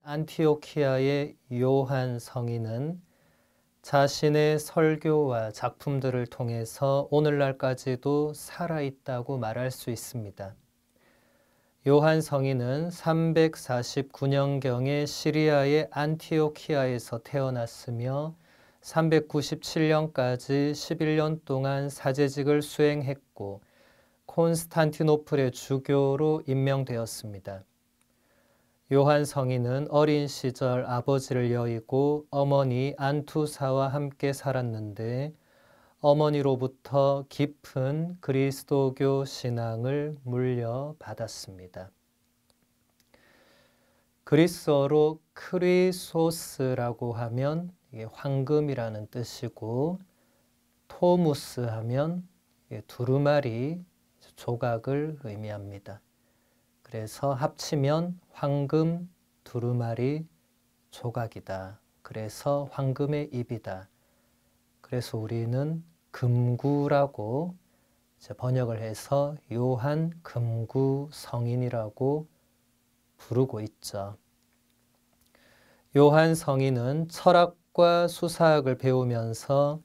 안티오키아의 요한 성인은 자신의 설교와 작품들을 통해서 오늘날까지도 살아있다고 말할 수 있습니다. 요한 성인은 349년경에 시리아의 안티오키아에서 태어났으며 397년까지 11년 동안 사제직을 수행했고 콘스탄티노플의 주교로 임명되었습니다. 요한 성인은 어린 시절 아버지를 여의고 어머니 안투사와 함께 살았는데 어머니로부터 깊은 그리스도교 신앙을 물려받았습니다. 그리스어로 크리소스라고 하면 이게 황금이라는 뜻이고 토무스 하면 두루마리 조각을 의미합니다. 그래서 합치면 황금 두루마리 조각이다. 그래서 황금의 입이다. 그래서 우리는 금구라고 번역을 해서 요한 금구 성인이라고 부르고 있죠. 요한 성인은 철학과 수사학을 배우면서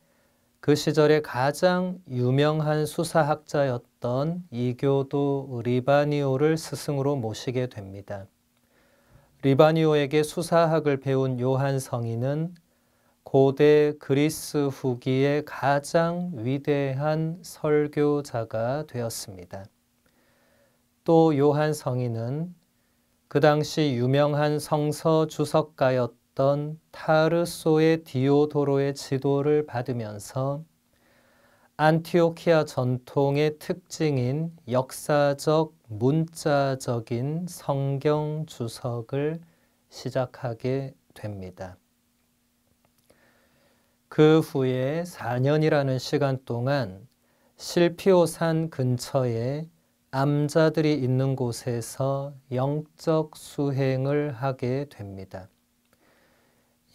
그 시절에 가장 유명한 수사학자였던 이교도 리바니오를 스승으로 모시게 됩니다. 리바니오에게 수사학을 배운 요한 성인은 고대 그리스 후기의 가장 위대한 설교자가 되었습니다. 또 요한 성인은 그 당시 유명한 성서 주석가였던 타르소의 디오도로의 지도를 받으면서 안티오키아 전통의 특징인 역사적, 문자적인 성경 주석을 시작하게 됩니다. 그 후에 4년이라는 시간 동안 실피오산 근처에 암자들이 있는 곳에서 영적 수행을 하게 됩니다.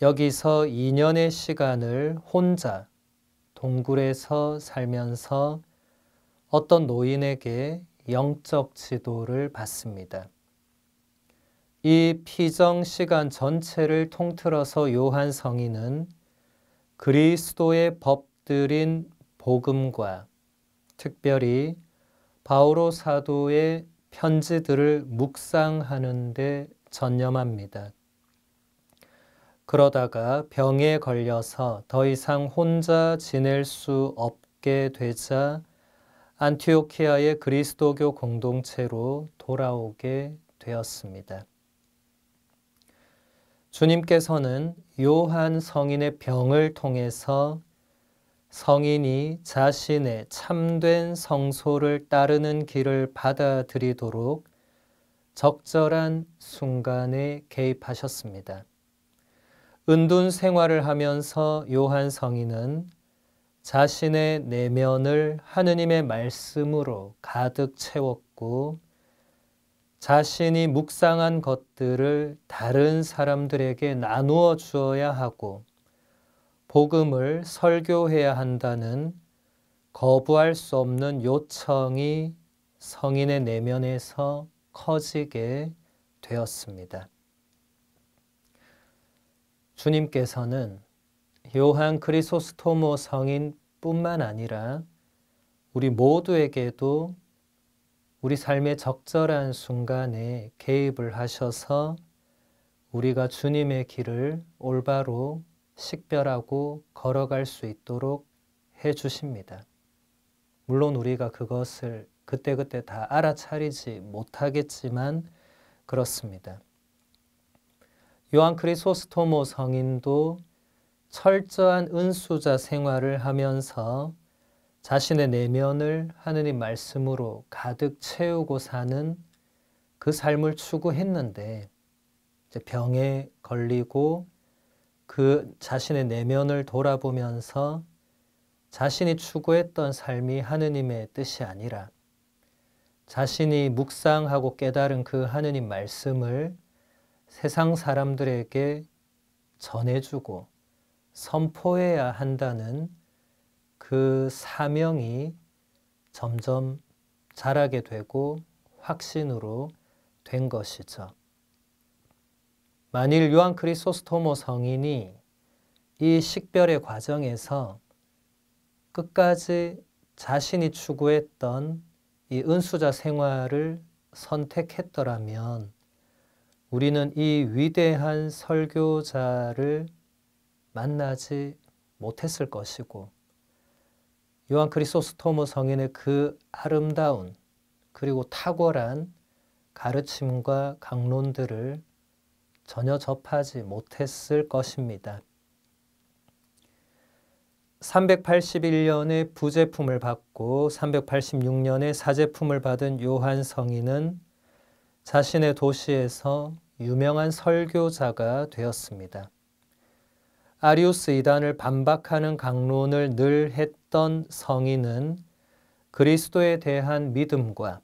여기서 2년의 시간을 혼자 동굴에서 살면서 어떤 노인에게 영적 지도를 받습니다. 이 피정 시간 전체를 통틀어서 요한 성인은 그리스도의 법들인 복음과 특별히 바오로 사도의 편지들을 묵상하는 데 전념합니다. 그러다가 병에 걸려서 더 이상 혼자 지낼 수 없게 되자 안티오키아의 그리스도교 공동체로 돌아오게 되었습니다. 주님께서는 요한 성인의 병을 통해서 성인이 자신의 참된 성소를 따르는 길을 받아들이도록 적절한 순간에 개입하셨습니다. 은둔 생활을 하면서 요한 성인은 자신의 내면을 하느님의 말씀으로 가득 채웠고 자신이 묵상한 것들을 다른 사람들에게 나누어 주어야 하고 복음을 설교해야 한다는 거부할 수 없는 요청이 성인의 내면에서 커지게 되었습니다. 주님께서는 요한 크리소스토모 성인뿐만 아니라 우리 모두에게도 우리 삶의 적절한 순간에 개입을 하셔서 우리가 주님의 길을 올바로 식별하고 걸어갈 수 있도록 해주십니다. 물론 우리가 그것을 그때그때 다 알아차리지 못하겠지만 그렇습니다. 요한 크리소스토모 성인도 철저한 은수자 생활을 하면서 자신의 내면을 하느님 말씀으로 가득 채우고 사는 그 삶을 추구했는데 이제 병에 걸리고 그 자신의 내면을 돌아보면서 자신이 추구했던 삶이 하느님의 뜻이 아니라 자신이 묵상하고 깨달은 그 하느님 말씀을 세상 사람들에게 전해주고 선포해야 한다는 그 사명이 점점 자라게 되고 확신으로 된 것이죠. 만일 요한 크리소스토모 성인이 이 식별의 과정에서 끝까지 자신이 추구했던 이 은수자 생활을 선택했더라면 우리는 이 위대한 설교자를 만나지 못했을 것이고 요한 크리소스토모 성인의 그 아름다운 그리고 탁월한 가르침과 강론들을 전혀 접하지 못했을 것입니다. 381년에 부제품을 받고 386년에 사제품을 받은 요한 성인은 자신의 도시에서 유명한 설교자가 되었습니다. 아리우스 이단을 반박하는 강론을 늘 했던 성인은 그리스도에 대한 믿음과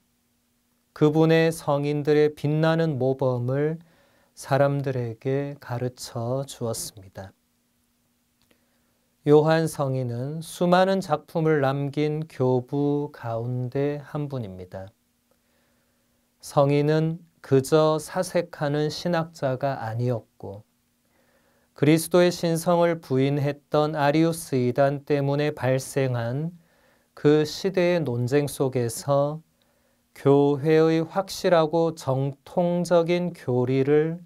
그분의 성인들의 빛나는 모범을 사람들에게 가르쳐 주었습니다. 요한 성인은 수많은 작품을 남긴 교부 가운데 한 분입니다. 성인은 그저 사색하는 신학자가 아니었고 그리스도의 신성을 부인했던 아리우스 이단 때문에 발생한 그 시대의 논쟁 속에서 교회의 확실하고 정통적인 교리를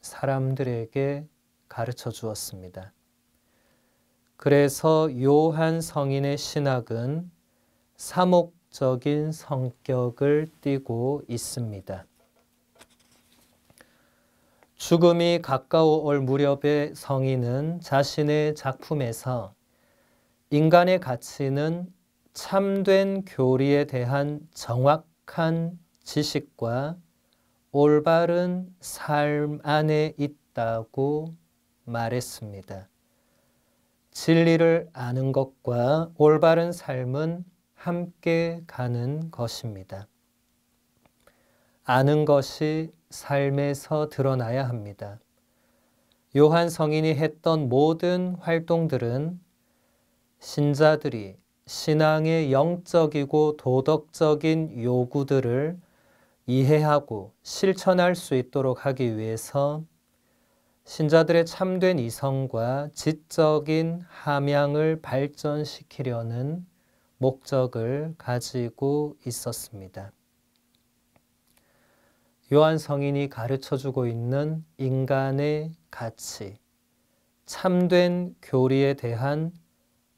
사람들에게 가르쳐 주었습니다. 그래서 요한 성인의 신학은 사목적인 성격을 띠고 있습니다. 죽음이 가까워 올 무렵에 성인은 자신의 작품에서 인간의 가치는 참된 교리에 대한 정확한 지식과 올바른 삶 안에 있다고 말했습니다. 진리를 아는 것과 올바른 삶은 함께 가는 것입니다. 아는 것이 삶에서 드러나야 합니다. 요한 성인이 했던 모든 활동들은 신자들이 신앙의 영적이고 도덕적인 요구들을 이해하고 실천할 수 있도록 하기 위해서 신자들의 참된 이성과 지적인 함양을 발전시키려는 목적을 가지고 있었습니다. 요한 성인이 가르쳐주고 있는 인간의 가치, 참된 교리에 대한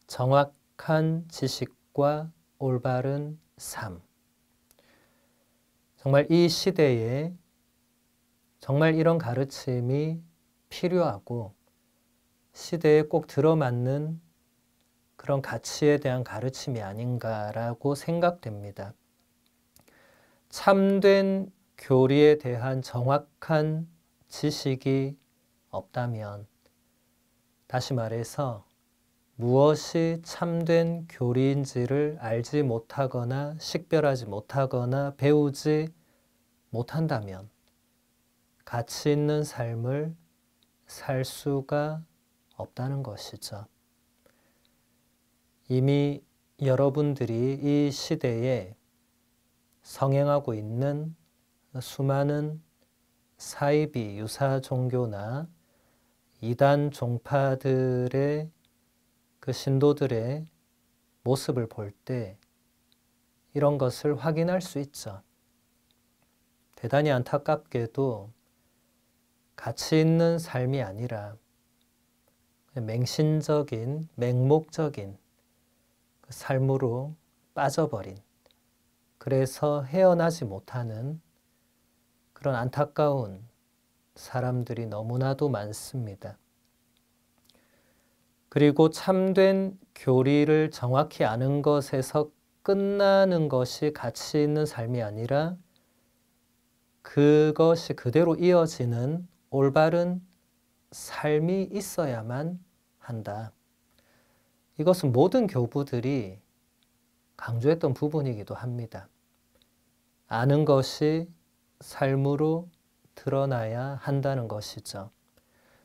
정확한 지식과 올바른 삶. 정말 이 시대에 정말 이런 가르침이 필요하고 시대에 꼭 들어맞는 그런 가치에 대한 가르침이 아닌가라고 생각됩니다. 참된 교리에 대한 정확한 지식이 없다면, 다시 말해서 무엇이 참된 교리인지를 알지 못하거나 식별하지 못하거나 배우지 못한다면 가치 있는 삶을 살 수가 없다는 것이죠. 이미 여러분들이 이 시대에 성행하고 있는 수많은 사이비 유사 종교나 이단 종파들의 그 신도들의 모습을 볼 때 이런 것을 확인할 수 있죠. 대단히 안타깝게도 가치 있는 삶이 아니라 맹신적인, 맹목적인 그 삶으로 빠져버린, 그래서 헤어나지 못하는 그런 안타까운 사람들이 너무나도 많습니다. 그리고 참된 교리를 정확히 아는 것에서 끝나는 것이 가치 있는 삶이 아니라 그것이 그대로 이어지는 올바른 삶이 있어야만 한다. 이것은 모든 교부들이 강조했던 부분이기도 합니다. 아는 것이 삶으로 드러나야 한다는 것이죠.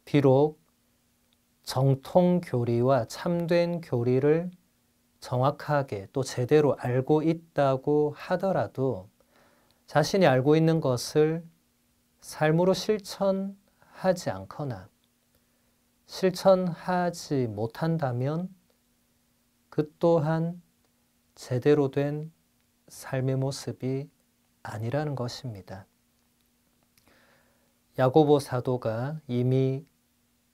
비록 정통 교리와 참된 교리를 정확하게 또 제대로 알고 있다고 하더라도 자신이 알고 있는 것을 삶으로 실천하지 않거나 실천하지 못한다면 그 또한 제대로 된 삶의 모습이 아니라는 것입니다. 야고보 사도가 이미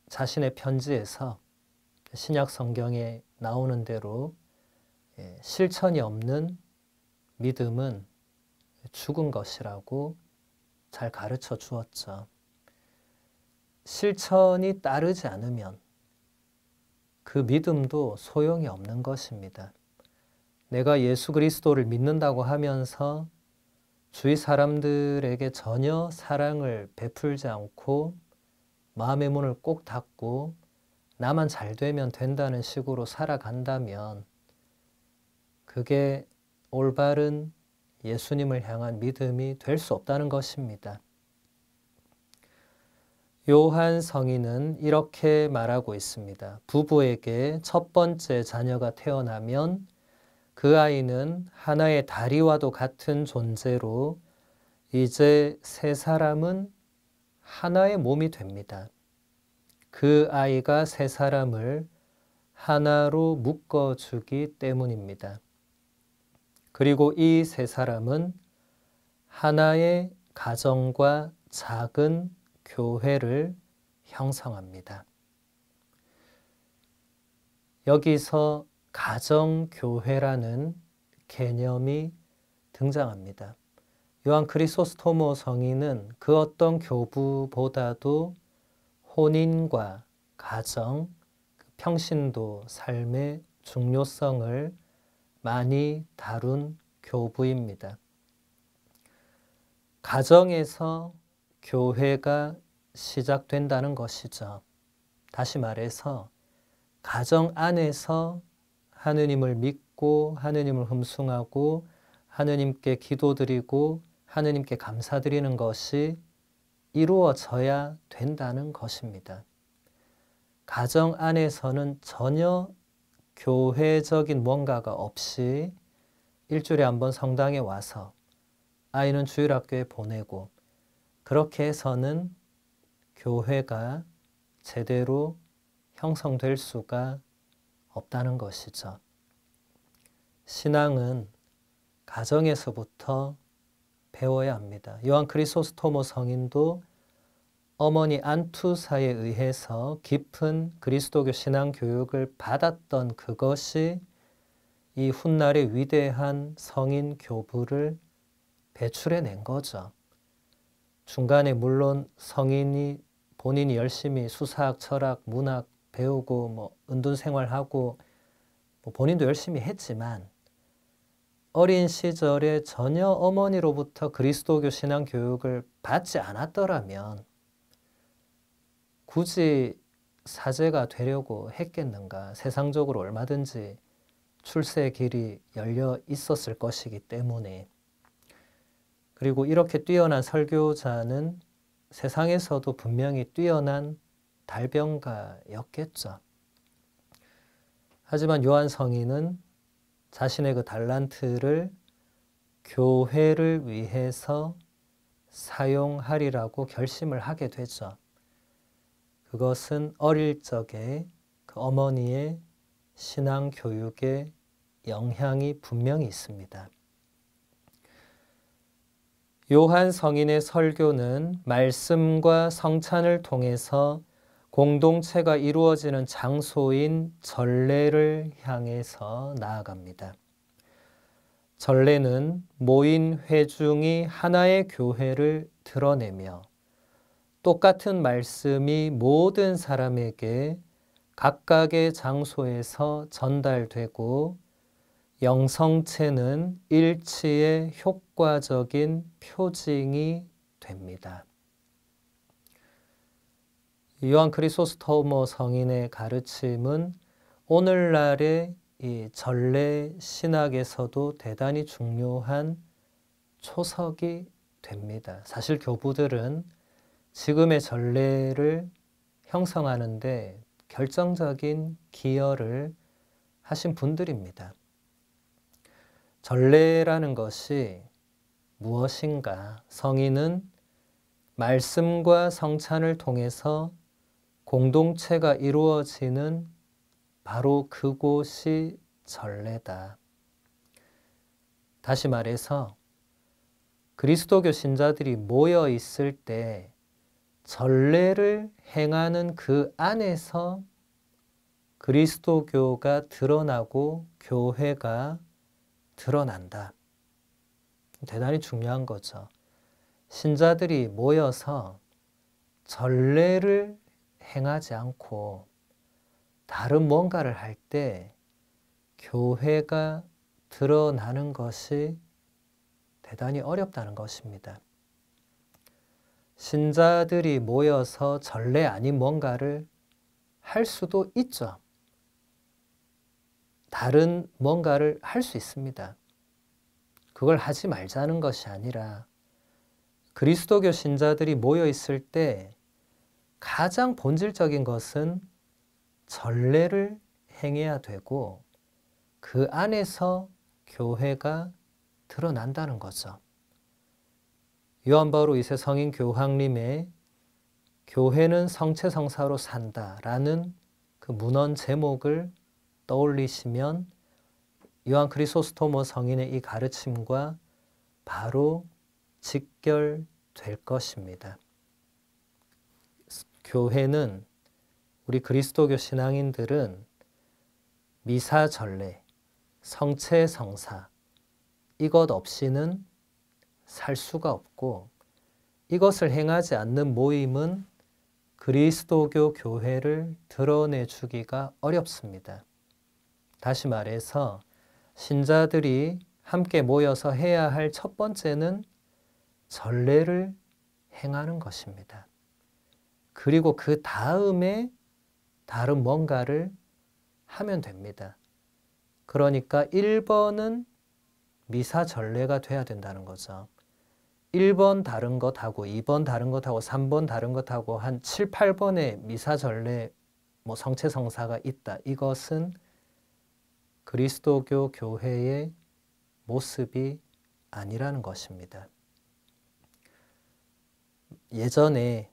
자신의 편지에서 신약 성경에 나오는 대로 실천이 없는 믿음은 죽은 것이라고 잘 가르쳐 주었죠. 실천이 따르지 않으면 그 믿음도 소용이 없는 것입니다. 내가 예수 그리스도를 믿는다고 하면서 주위 사람들에게 전혀 사랑을 베풀지 않고 마음의 문을 꼭 닫고 나만 잘 되면 된다는 식으로 살아간다면 그게 올바른 예수님을 향한 믿음이 될 수 없다는 것입니다. 요한 성인은 이렇게 말하고 있습니다. 부부에게 첫 번째 자녀가 태어나면 그 아이는 하나의 다리와도 같은 존재로 이제 세 사람은 하나의 몸이 됩니다. 그 아이가 세 사람을 하나로 묶어주기 때문입니다. 그리고 이 세 사람은 하나의 가정과 작은 교회를 형성합니다. 여기서 가정교회라는 개념이 등장합니다. 요한 크리소스토모 성인은 그 어떤 교부보다도 혼인과 가정, 평신도 삶의 중요성을 많이 다룬 교부입니다. 가정에서 교회가 시작된다는 것이죠. 다시 말해서 가정 안에서 하느님을 믿고 하느님을 흠숭하고 하느님께 기도드리고 하느님께 감사드리는 것이 이루어져야 된다는 것입니다. 가정 안에서는 전혀 교회적인 뭔가가 없이 일주일에 한 번 성당에 와서 아이는 주일학교에 보내고 그렇게 해서는 교회가 제대로 형성될 수가 없다는 것이죠. 신앙은 가정에서부터 배워야 합니다. 요한 크리소스토모 성인도 어머니 안투사에 의해서 깊은 그리스도교 신앙 교육을 받았던 그것이 이 훗날의 위대한 성인 교부를 배출해낸 거죠. 중간에 물론 성인이 본인이 열심히 수사학, 철학, 문학 배우고 은둔 생활하고 본인도 열심히 했지만 어린 시절에 전혀 어머니로부터 그리스도교 신앙 교육을 받지 않았더라면 굳이 사제가 되려고 했겠는가? 세상적으로 얼마든지 출세의 길이 열려 있었을 것이기 때문에. 그리고 이렇게 뛰어난 설교자는 세상에서도 분명히 뛰어난 달병가였겠죠. 하지만 요한 성인은 자신의 그 달란트를 교회를 위해서 사용하리라고 결심을 하게 되죠. 그것은 어릴 적에 그 어머니의 신앙 교육에 영향이 분명히 있습니다. 요한 성인의 설교는 말씀과 성찬을 통해서 공동체가 이루어지는 장소인 전례를 향해서 나아갑니다. 전례는 모인 회중이 하나의 교회를 드러내며 똑같은 말씀이 모든 사람에게 각각의 장소에서 전달되고 영성체는 일치의 효과적인 표징이 됩니다. 요한 크리소스토모 성인의 가르침은 오늘날의 이 전례 신학에서도 대단히 중요한 초석이 됩니다. 사실 교부들은 지금의 전례를 형성하는데 결정적인 기여를 하신 분들입니다. 전례라는 것이 무엇인가? 성인은 말씀과 성찬을 통해서 공동체가 이루어지는 바로 그곳이 전례다. 다시 말해서 그리스도교 신자들이 모여 있을 때 전례를 행하는 그 안에서 그리스도교가 드러나고 교회가 드러난다. 대단히 중요한 거죠. 신자들이 모여서 전례를 행하지 않고 다른 뭔가를 할 때 교회가 드러나는 것이 대단히 어렵다는 것입니다. 신자들이 모여서 전례 아닌 뭔가를 할 수도 있죠. 다른 뭔가를 할 수 있습니다. 그걸 하지 말자는 것이 아니라 그리스도교 신자들이 모여 있을 때 가장 본질적인 것은 전례를 행해야 되고 그 안에서 교회가 드러난다는 거죠. 요한 바오로 2세 성인 교황님의 교회는 성체성사로 산다라는 그 문헌 제목을 떠올리시면 요한 크리소스토모 성인의 이 가르침과 바로 직결될 것입니다. 교회는 우리 그리스도교 신앙인들은 미사 전례, 성체 성사 이것 없이는 살 수가 없고 이것을 행하지 않는 모임은 그리스도교 교회를 드러내주기가 어렵습니다. 다시 말해서 신자들이 함께 모여서 해야 할 첫 번째는 전례를 행하는 것입니다. 그리고 그 다음에 다른 뭔가를 하면 됩니다. 그러니까 1번은 미사 전례가 돼야 된다는 거죠. 1번 다른 것하고 2번 다른 것하고 3번 다른 것하고 한 7, 8번의 미사 전례, 성체 성사가 있다. 이것은 그리스도교 교회의 모습이 아니라는 것입니다. 예전에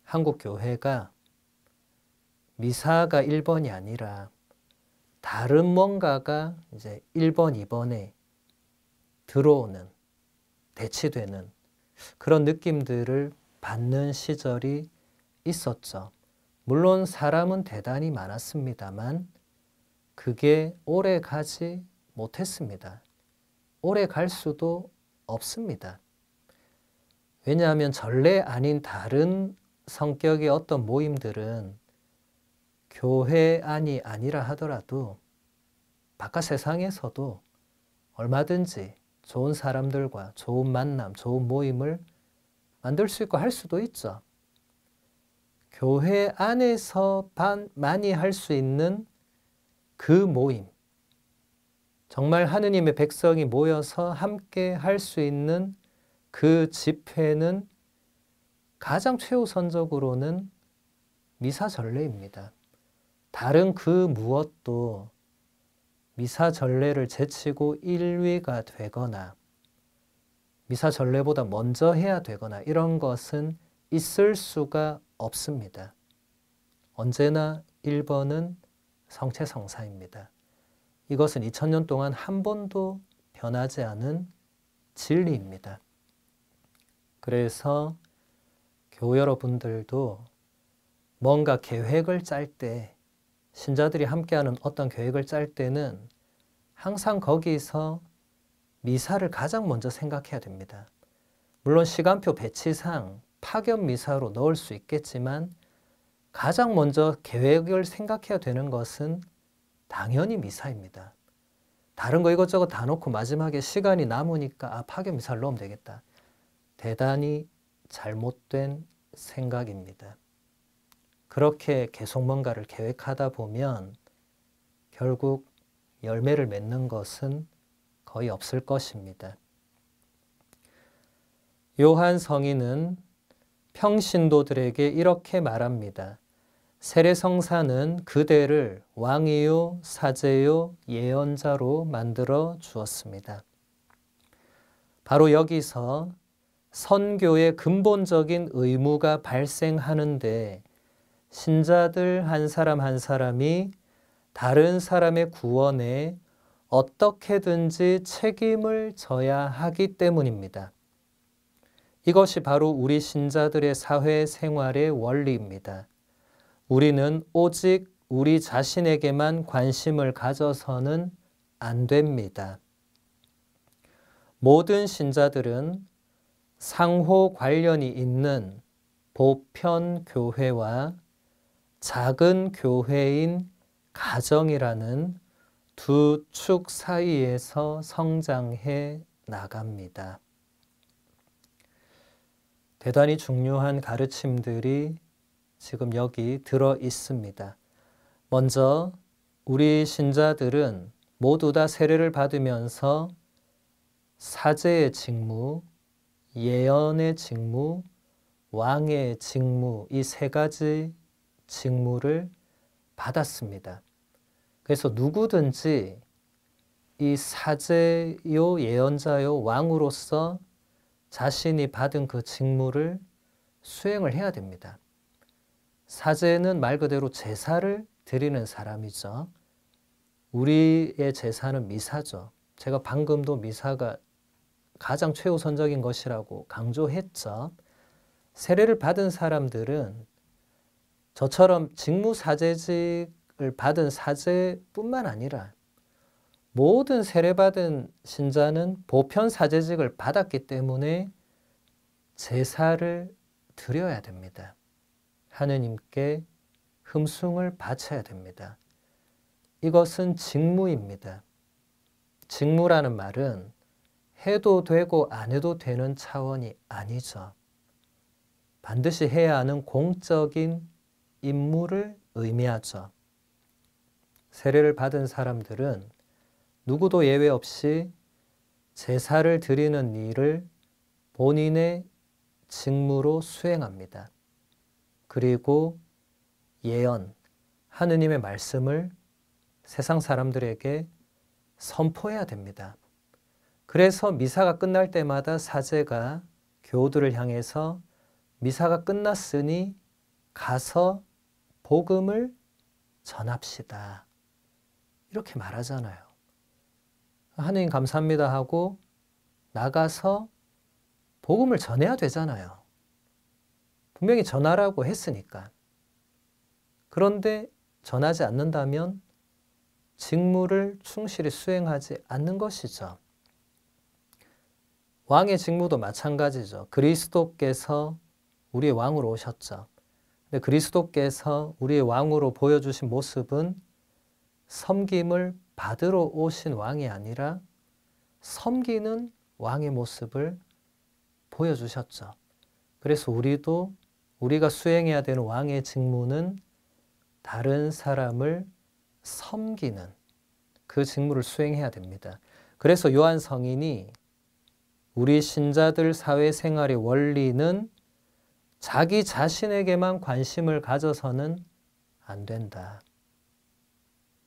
한국 교회가 미사가 1번이 아니라 다른 뭔가가 이제 1번, 2번에 들어오는, 대치되는 그런 느낌들을 받는 시절이 있었죠. 물론 사람은 대단히 많았습니다만 그게 오래 가지 못했습니다. 오래 갈 수도 없습니다. 왜냐하면 전례 아닌 다른 성격의 어떤 모임들은 교회 안이 아니라 하더라도 바깥 세상에서도 얼마든지 좋은 사람들과 좋은 만남, 좋은 모임을 만들 수 있고 할 수도 있죠. 교회 안에서 많이 할 수 있는 그 모임, 정말 하느님의 백성이 모여서 함께 할 수 있는 그 집회는 가장 최우선적으로는 미사 전례입니다. 다른 그 무엇도 미사 전례를 제치고 1위가 되거나 미사 전례보다 먼저 해야 되거나 이런 것은 있을 수가 없습니다. 언제나 1번은 성체성사입니다. 이것은 2000년 동안 한 번도 변하지 않은 진리입니다. 그래서 교우 여러분들도 뭔가 계획을 짤 때, 신자들이 함께하는 어떤 계획을 짤 때는 항상 거기서 미사를 가장 먼저 생각해야 됩니다. 물론 시간표 배치상 파견 미사로 넣을 수 있겠지만 가장 먼저 계획을 생각해야 되는 것은 당연히 미사입니다. 다른 거 이것저것 다 놓고 마지막에 시간이 남으니까 파견 미사를 넣으면 되겠다. 대단히 잘못된 생각입니다. 그렇게 계속 뭔가를 계획하다 보면 결국 열매를 맺는 것은 거의 없을 것입니다. 요한 성인은 평신도들에게 이렇게 말합니다. 세례성사는 그대를 왕이요, 사제요, 예언자로 만들어 주었습니다. 바로 여기서 선교의 근본적인 의무가 발생하는데 신자들 한 사람 한 사람이 다른 사람의 구원에 어떻게든지 책임을 져야 하기 때문입니다. 이것이 바로 우리 신자들의 사회생활의 원리입니다. 우리는 오직 우리 자신에게만 관심을 가져서는 안 됩니다. 모든 신자들은 상호 관련이 있는 보편 교회와 작은 교회인 가정이라는 두 축 사이에서 성장해 나갑니다. 대단히 중요한 가르침들이 지금 여기 들어 있습니다. 먼저 우리 신자들은 모두 다 세례를 받으면서 사제의 직무, 예언의 직무, 왕의 직무, 이 세 가지 직무를 받았습니다. 그래서 누구든지 이 사제요, 예언자요, 왕으로서 자신이 받은 그 직무를 수행을 해야 됩니다. 사제는 말 그대로 제사를 드리는 사람이죠. 우리의 제사는 미사죠. 제가 방금도 미사가 가장 최우선적인 것이라고 강조했죠. 세례를 받은 사람들은 저처럼 직무사제직을 받은 사제뿐만 아니라 모든 세례받은 신자는 보편사제직을 받았기 때문에 제사를 드려야 됩니다. 하느님께 흠숭을 바쳐야 됩니다. 이것은 직무입니다. 직무라는 말은 해도 되고 안 해도 되는 차원이 아니죠. 반드시 해야 하는 공적인 임무를 의미하죠. 세례를 받은 사람들은 누구도 예외 없이 제사를 드리는 일을 본인의 직무로 수행합니다. 그리고 예언, 하느님의 말씀을 세상 사람들에게 선포해야 됩니다. 그래서 미사가 끝날 때마다 사제가 교우들을 향해서 미사가 끝났으니 가서 복음을 전합시다. 이렇게 말하잖아요. 하느님 감사합니다 하고 나가서 복음을 전해야 되잖아요. 분명히 전하라고 했으니까. 그런데 전하지 않는다면 직무를 충실히 수행하지 않는 것이죠. 왕의 직무도 마찬가지죠. 그리스도께서 우리의 왕으로 오셨죠. 근데 그리스도께서 우리의 왕으로 보여주신 모습은 섬김을 받으러 오신 왕이 아니라 섬기는 왕의 모습을 보여주셨죠. 그래서 우리가 수행해야 되는 왕의 직무는 다른 사람을 섬기는 그 직무를 수행해야 됩니다. 그래서 요한 성인이 우리 신자들 사회생활의 원리는 자기 자신에게만 관심을 가져서는 안 된다.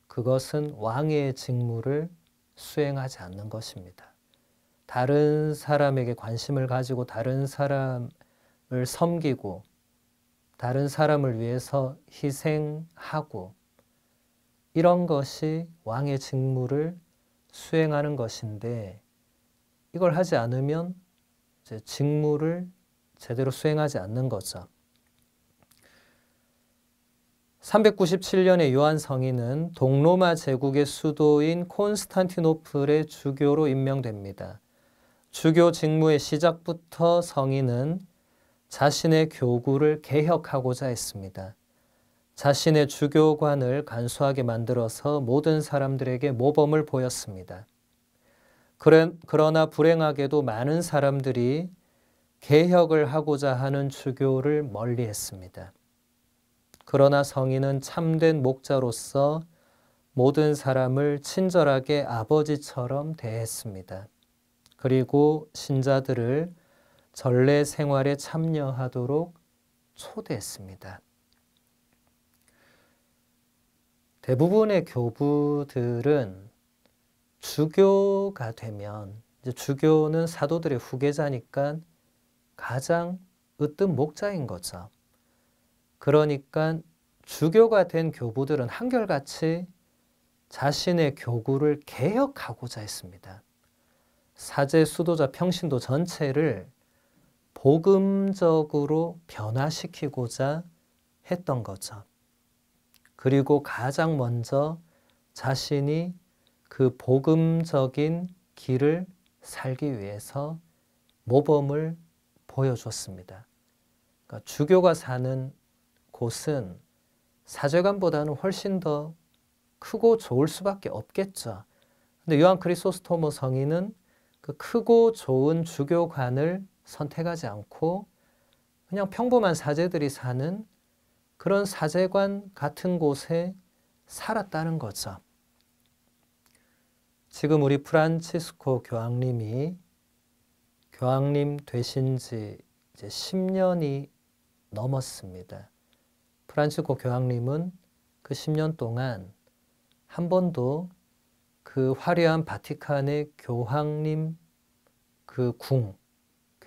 그것은 왕의 직무를 수행하지 않는 것입니다. 다른 사람에게 관심을 가지고 다른 사람을 섬기고 다른 사람을 위해서 희생하고 이런 것이 왕의 직무를 수행하는 것인데 이걸 하지 않으면 이제 직무를 제대로 수행하지 않는 거죠. 397년에 요한 성인은 동로마 제국의 수도인 콘스탄티노플의 주교로 임명됩니다. 주교 직무의 시작부터 성인은 자신의 교구를 개혁하고자 했습니다. 자신의 주교관을 간소하게 만들어서 모든 사람들에게 모범을 보였습니다. 그러나 불행하게도 많은 사람들이 개혁을 하고자 하는 주교를 멀리했습니다. 그러나 성인은 참된 목자로서 모든 사람을 친절하게 아버지처럼 대했습니다. 그리고 신자들을 전례 생활에 참여하도록 초대했습니다. 대부분의 교부들은 주교가 되면, 이제 주교는 사도들의 후계자니까 가장 으뜸 목자인 거죠. 그러니까 주교가 된 교부들은 한결같이 자신의 교구를 개혁하고자 했습니다. 사제, 수도자, 평신도 전체를 복음적으로 변화시키고자 했던 거죠. 그리고 가장 먼저 자신이 그 복음적인 길을 살기 위해서 모범을 보여줬습니다. 그러니까 주교가 사는 곳은 사제관보다는 훨씬 더 크고 좋을 수밖에 없겠죠. 근데 요한 크리소스토모 성인은 그 크고 좋은 주교관을 선택하지 않고 그냥 평범한 사제들이 사는 그런 사제관 같은 곳에 살았다는 거죠. 지금 우리 프란치스코 교황님이 교황님 되신 지 이제 10년이 넘었습니다. 프란치스코 교황님은 그 10년 동안 한 번도 그 화려한 바티칸의 교황님 그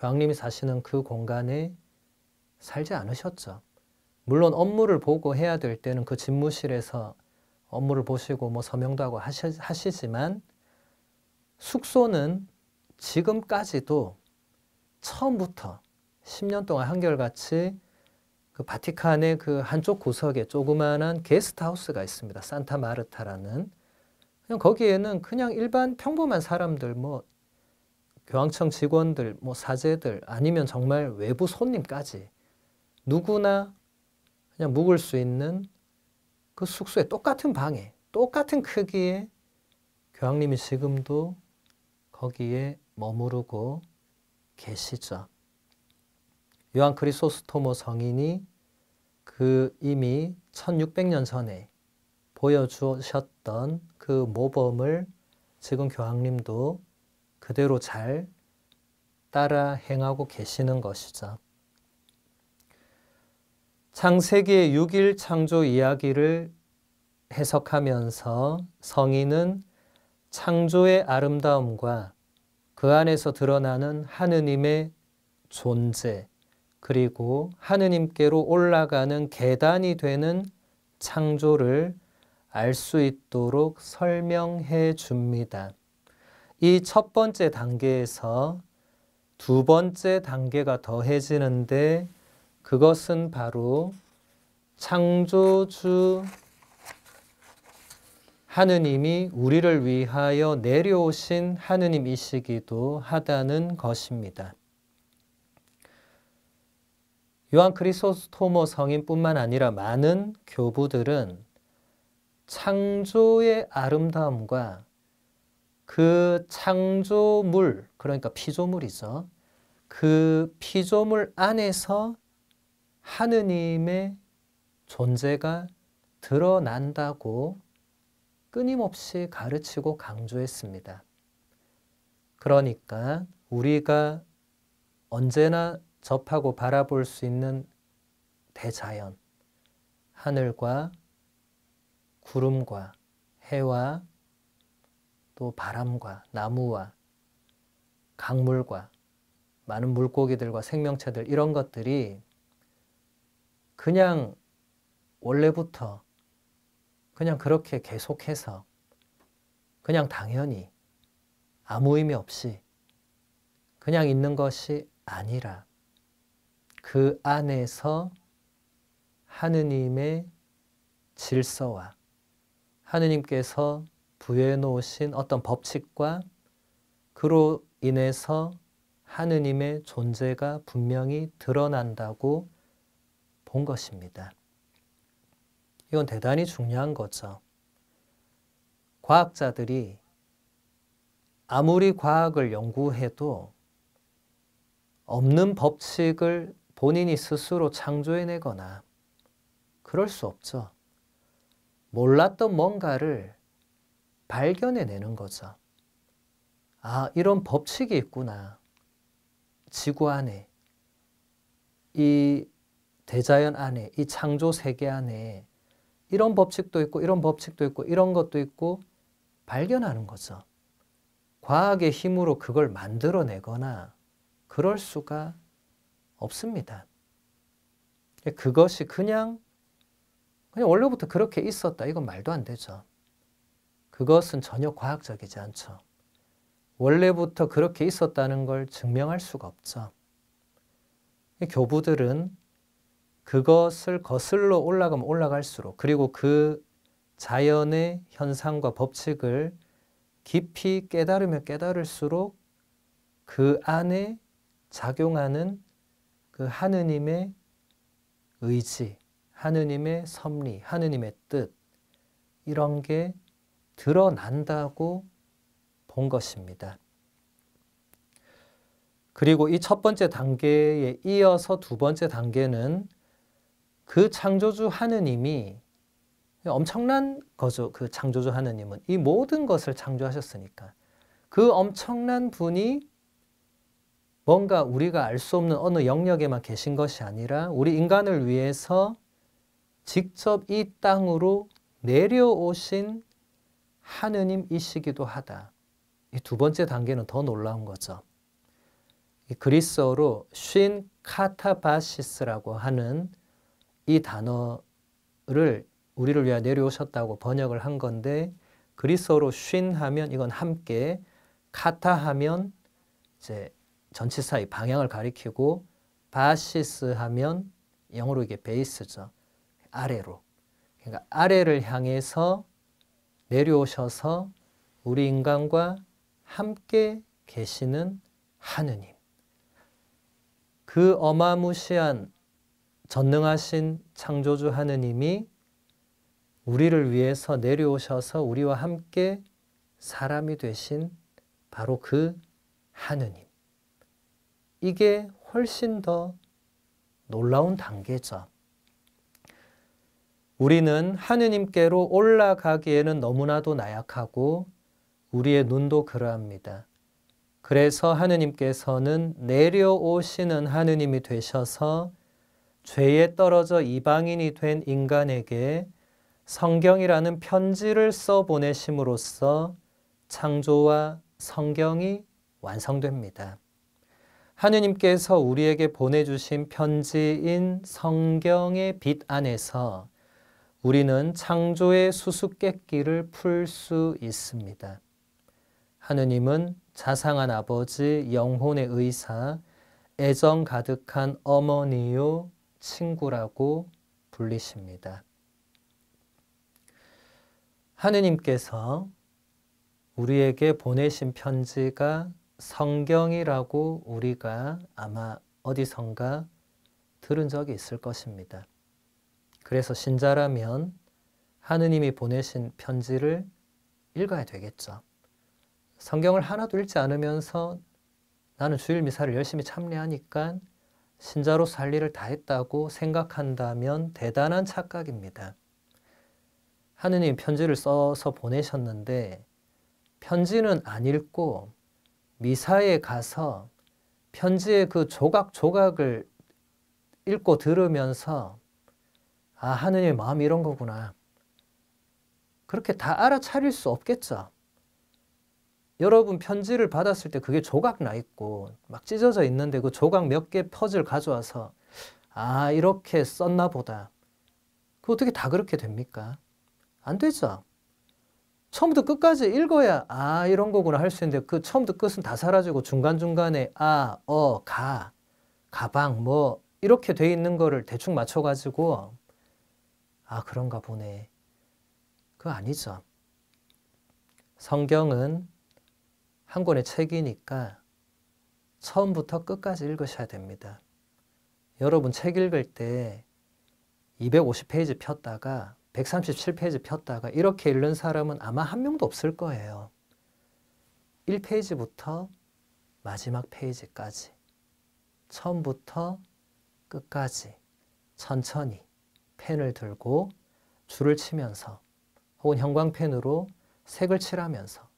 교황님이 사시는 그 공간에 살지 않으셨죠. 물론 업무를 보고 해야 될 때는 그 집무실에서 업무를 보시고 뭐 서명도 하고 하시지만 숙소는 지금까지도 처음부터 10년 동안 한결같이 그 바티칸의 그 한쪽 구석에 조그마한 게스트하우스가 있습니다. 산타 마르타라는. 그냥 거기에는 그냥 일반 평범한 사람들, 뭐 교황청 직원들, 뭐 사제들, 아니면 정말 외부 손님까지 누구나 그냥 묵을 수 있는 그 숙소에 똑같은 방에 똑같은 크기의 교황님이 지금도 거기에 머무르고 계시죠. 요한 크리소스토모 성인이 그 이미 1600년 전에 보여주셨던 그 모범을 지금 교황님도 그대로 잘 따라 행하고 계시는 것이죠. 창세기의 6일 창조 이야기를 해석하면서 성인은 창조의 아름다움과 그 안에서 드러나는 하느님의 존재, 그리고 하느님께로 올라가는 계단이 되는 창조를 알 수 있도록 설명해 줍니다. 이 첫 번째 단계에서 두 번째 단계가 더해지는데 그것은 바로 창조주 하느님이 우리를 위하여 내려오신 하느님이시기도 하다는 것입니다. 요한 크리소스토모 성인뿐만 아니라 많은 교부들은 창조의 아름다움과 그 창조물, 그러니까 피조물이죠. 그 피조물 안에서 하느님의 존재가 드러난다고 끊임없이 가르치고 강조했습니다. 그러니까 우리가 언제나 접하고 바라볼 수 있는 대자연, 하늘과 구름과 해와 또 바람과 나무와 강물과 많은 물고기들과 생명체들, 이런 것들이 그냥 원래부터 그냥 그렇게 계속해서 그냥 당연히 아무 의미 없이 그냥 있는 것이 아니라 그 안에서 하느님의 질서와 하느님께서 부여해 놓으신 어떤 법칙과 그로 인해서 하느님의 존재가 분명히 드러난다고 본 것입니다. 이건 대단히 중요한 거죠. 과학자들이 아무리 과학을 연구해도 없는 법칙을 본인이 스스로 창조해내거나 그럴 수 없죠. 몰랐던 뭔가를 발견해내는 거죠. 아, 이런 법칙이 있구나. 지구 안에, 이 대자연 안에, 이 창조 세계 안에 이런 법칙도 있고 이런 법칙도 있고 이런 것도 있고 발견하는 거죠. 과학의 힘으로 그걸 만들어내거나 그럴 수가 없습니다. 그것이 그냥 원래부터 그렇게 있었다. 이건 말도 안 되죠. 그것은 전혀 과학적이지 않죠. 원래부터 그렇게 있었다는 걸 증명할 수가 없죠. 교부들은 그것을 거슬러 올라가면 올라갈수록, 그리고 그 자연의 현상과 법칙을 깊이 깨달으면 깨달을수록 그 안에 작용하는 그 하느님의 의지, 하느님의 섭리, 하느님의 뜻, 이런 게 드러난다고 본 것입니다. 그리고 이 첫 번째 단계에 이어서 두 번째 단계는 그 창조주 하느님이 엄청난 거죠. 그 창조주 하느님은 이 모든 것을 창조하셨으니까 그 엄청난 분이 뭔가 우리가 알 수 없는 어느 영역에만 계신 것이 아니라 우리 인간을 위해서 직접 이 땅으로 내려오신 하느님이시기도 하다. 이 두 번째 단계는 더 놀라운 거죠. 이 그리스어로 쉰 카타바시스라고 하는 이 단어를 우리를 위하여 내려오셨다고 번역을 한 건데, 그리스어로 쉰 하면 이건 함께, 카타 하면 이제 전치사의 방향을 가리키고, 바시스 하면 영어로 이게 베이스죠. 아래로. 그러니까 아래를 향해서 내려오셔서 우리 인간과 함께 계시는 하느님. 그 어마무시한 전능하신 창조주 하느님이 우리를 위해서 내려오셔서 우리와 함께 사람이 되신 바로 그 하느님. 이게 훨씬 더 놀라운 단계죠. 우리는 하느님께로 올라가기에는 너무나도 나약하고 우리의 눈도 그러합니다. 그래서 하느님께서는 내려오시는 하느님이 되셔서 죄에 떨어져 이방인이 된 인간에게 성경이라는 편지를 써보내심으로써 창조와 성경이 완성됩니다. 하느님께서 우리에게 보내주신 편지인 성경의 빛 안에서 우리는 창조의 수수께끼를 풀 수 있습니다. 하느님은 자상한 아버지, 영혼의 의사, 애정 가득한 어머니요 친구라고 불리십니다. 하느님께서 우리에게 보내신 편지가 성경이라고 우리가 아마 어디선가 들은 적이 있을 것입니다. 그래서 신자라면 하느님이 보내신 편지를 읽어야 되겠죠. 성경을 하나도 읽지 않으면서 나는 주일 미사를 열심히 참여하니까 신자로서 할 일을 다 했다고 생각한다면 대단한 착각입니다. 하느님 편지를 써서 보내셨는데 편지는 안 읽고 미사에 가서 편지의 그 조각조각을 읽고 들으면서 아, 하느님의 마음이 이런 거구나. 그렇게 다 알아차릴 수 없겠죠. 여러분 편지를 받았을 때 그게 조각 나 있고 막 찢어져 있는데 그 조각 몇 개 퍼즐 가져와서 아, 이렇게 썼나 보다. 그 어떻게 다 그렇게 됩니까? 안 되죠. 처음부터 끝까지 읽어야 아, 이런 거구나 할 수 있는데 그 처음부터 끝은 다 사라지고 중간중간에 아, 가, 가방 뭐 이렇게 돼 있는 거를 대충 맞춰가지고 아, 그런가 보네. 그거 아니죠. 성경은 한 권의 책이니까 처음부터 끝까지 읽으셔야 됩니다. 여러분 책 읽을 때 250페이지 폈다가 137페이지 폈다가 이렇게 읽는 사람은 아마 한 명도 없을 거예요. 1페이지부터 마지막 페이지까지 처음부터 끝까지 천천히 펜을 들고 줄을 치면서 혹은 형광펜으로 색을 칠하면서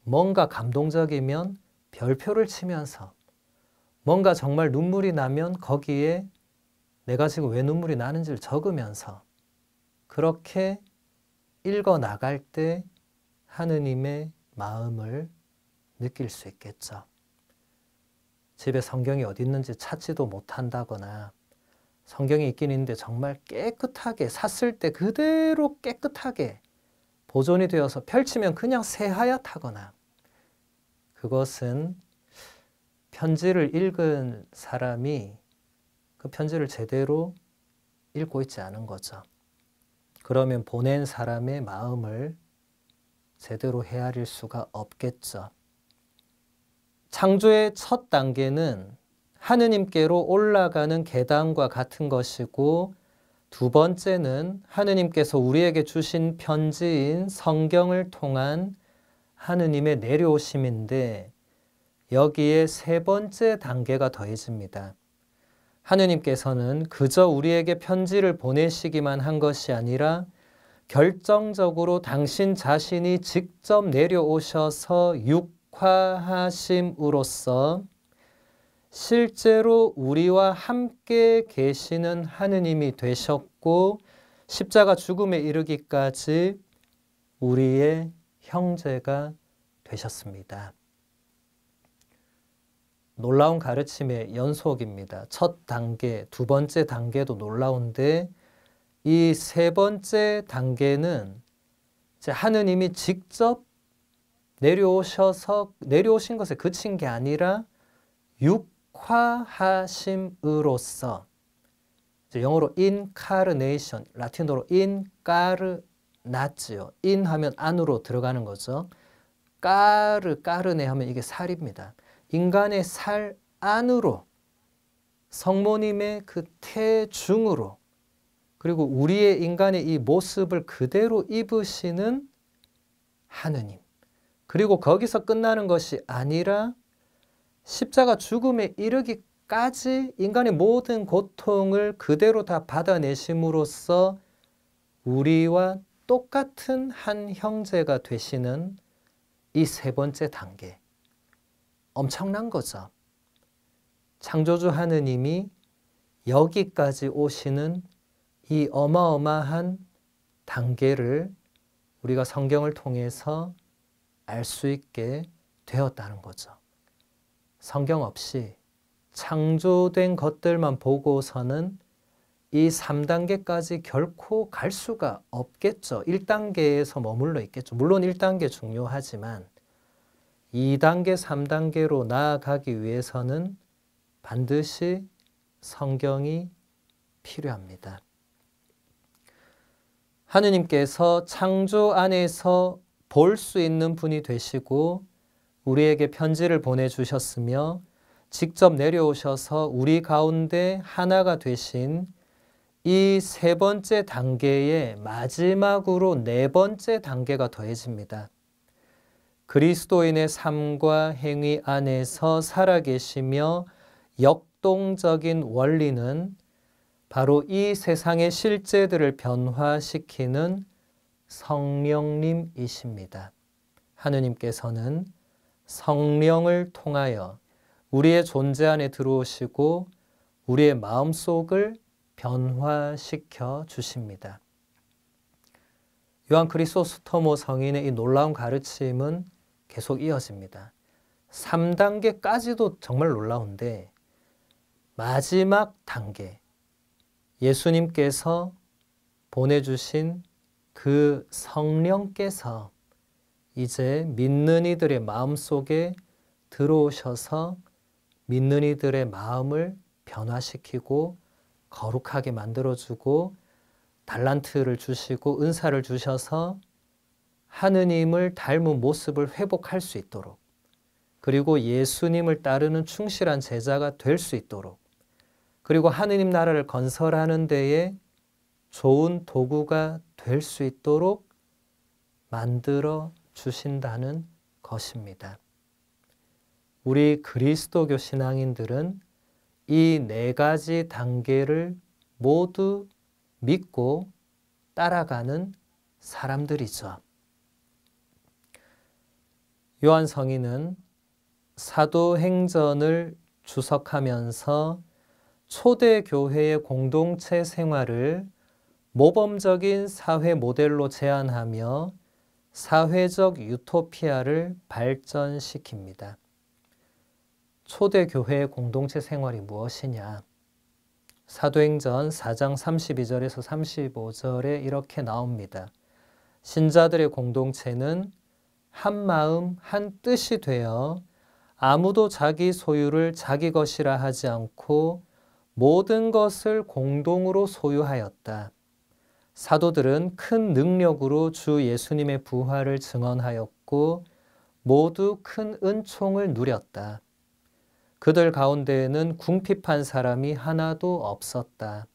뭔가 감동적이면 별표를 치면서 뭔가 정말 눈물이 나면 거기에 내가 지금 왜 눈물이 나는지를 적으면서 그렇게 읽어 나갈 때 하느님의 마음을 느낄 수 있겠죠. 집에 성경이 어디 있는지 찾지도 못한다거나 성경이 있긴 있는데 정말 깨끗하게 샀을 때 그대로 깨끗하게 보존이 되어서 펼치면 그냥 새하얗다거나 그것은 편지를 읽은 사람이 그 편지를 제대로 읽고 있지 않은 거죠. 그러면 보낸 사람의 마음을 제대로 헤아릴 수가 없겠죠. 창조의 첫 단계는 하느님께로 올라가는 계단과 같은 것이고 두 번째는 하느님께서 우리에게 주신 편지인 성경을 통한 하느님의 내려오심인데 여기에 세 번째 단계가 더해집니다. 하느님께서는 그저 우리에게 편지를 보내시기만 한 것이 아니라 결정적으로 당신 자신이 직접 내려오셔서 육화하심으로써 실제로 우리와 함께 계시는 하느님이 되셨고 십자가 죽음에 이르기까지 우리의 형제가 되셨습니다. 놀라운 가르침의 연속입니다. 첫 단계, 두 번째 단계도 놀라운데 이 세 번째 단계는 이제 하느님이 직접 내려오신 것에 그친 게 아니라 육화하심으로써 이제 영어로 incarnation, 라틴어로 incarnatio. in 하면 안으로 들어가는 거죠. 까르네 하면 이게 살입니다. 인간의 살 안으로 성모님의 그 태중으로 그리고 우리의 인간의 이 모습을 그대로 입으시는 하느님. 그리고 거기서 끝나는 것이 아니라 십자가 죽음에 이르기까지 인간의 모든 고통을 그대로 다 받아내심으로써 우리와 똑같은 한 형제가 되시는 이 세 번째 단계. 엄청난 거죠. 창조주 하느님이 여기까지 오시는 이 어마어마한 단계를 우리가 성경을 통해서 알 수 있게 되었다는 거죠. 성경 없이 창조된 것들만 보고서는 이 3단계까지 결코 갈 수가 없겠죠. 1단계에서 머물러 있겠죠. 물론 1단계 중요하지만 2단계, 3단계로 나아가기 위해서는 반드시 성경이 필요합니다. 하느님께서 창조 안에서 볼 수 있는 분이 되시고 우리에게 편지를 보내주셨으며 직접 내려오셔서 우리 가운데 하나가 되신 이 세 번째 단계의 마지막으로 네 번째 단계가 더해집니다. 그리스도인의 삶과 행위 안에서 살아계시며 역동적인 원리는 바로 이 세상의 실제들을 변화시키는 성령님이십니다. 하느님께서는 성령을 통하여 우리의 존재 안에 들어오시고 우리의 마음속을 변화시켜 주십니다. 요한 크리소스토모 성인의 이 놀라운 가르침은 계속 이어집니다. 3단계까지도 정말 놀라운데 마지막 단계, 예수님께서 보내주신 그 성령께서 이제 믿는 이들의 마음속에 들어오셔서 믿는 이들의 마음을 변화시키고 거룩하게 만들어주고 달란트를 주시고 은사를 주셔서 하느님을 닮은 모습을 회복할 수 있도록 그리고 예수님을 따르는 충실한 제자가 될 수 있도록 그리고 하느님 나라를 건설하는 데에 좋은 도구가 될 수 있도록 만들어 주신다는 것입니다. 우리 그리스도교 신앙인들은 이 네 가지 단계를 모두 믿고 따라가는 사람들이죠. 요한 성인은 사도행전을 주석하면서 초대 교회의 공동체 생활을 모범적인 사회 모델로 제안하며 사회적 유토피아를 발전시킵니다. 초대 교회의 공동체 생활이 무엇이냐? 사도행전 4장 32절에서 35절에 이렇게 나옵니다. 신자들의 공동체는 한 마음 한 뜻이 되어 아무도 자기 소유를 자기 것이라 하지 않고 모든 것을 공동으로 소유하였다. 사도들은 큰 능력으로 주 예수님의 부활을 증언하였고 모두 큰 은총을 누렸다. 그들 가운데에는 궁핍한 사람이 하나도 없었다.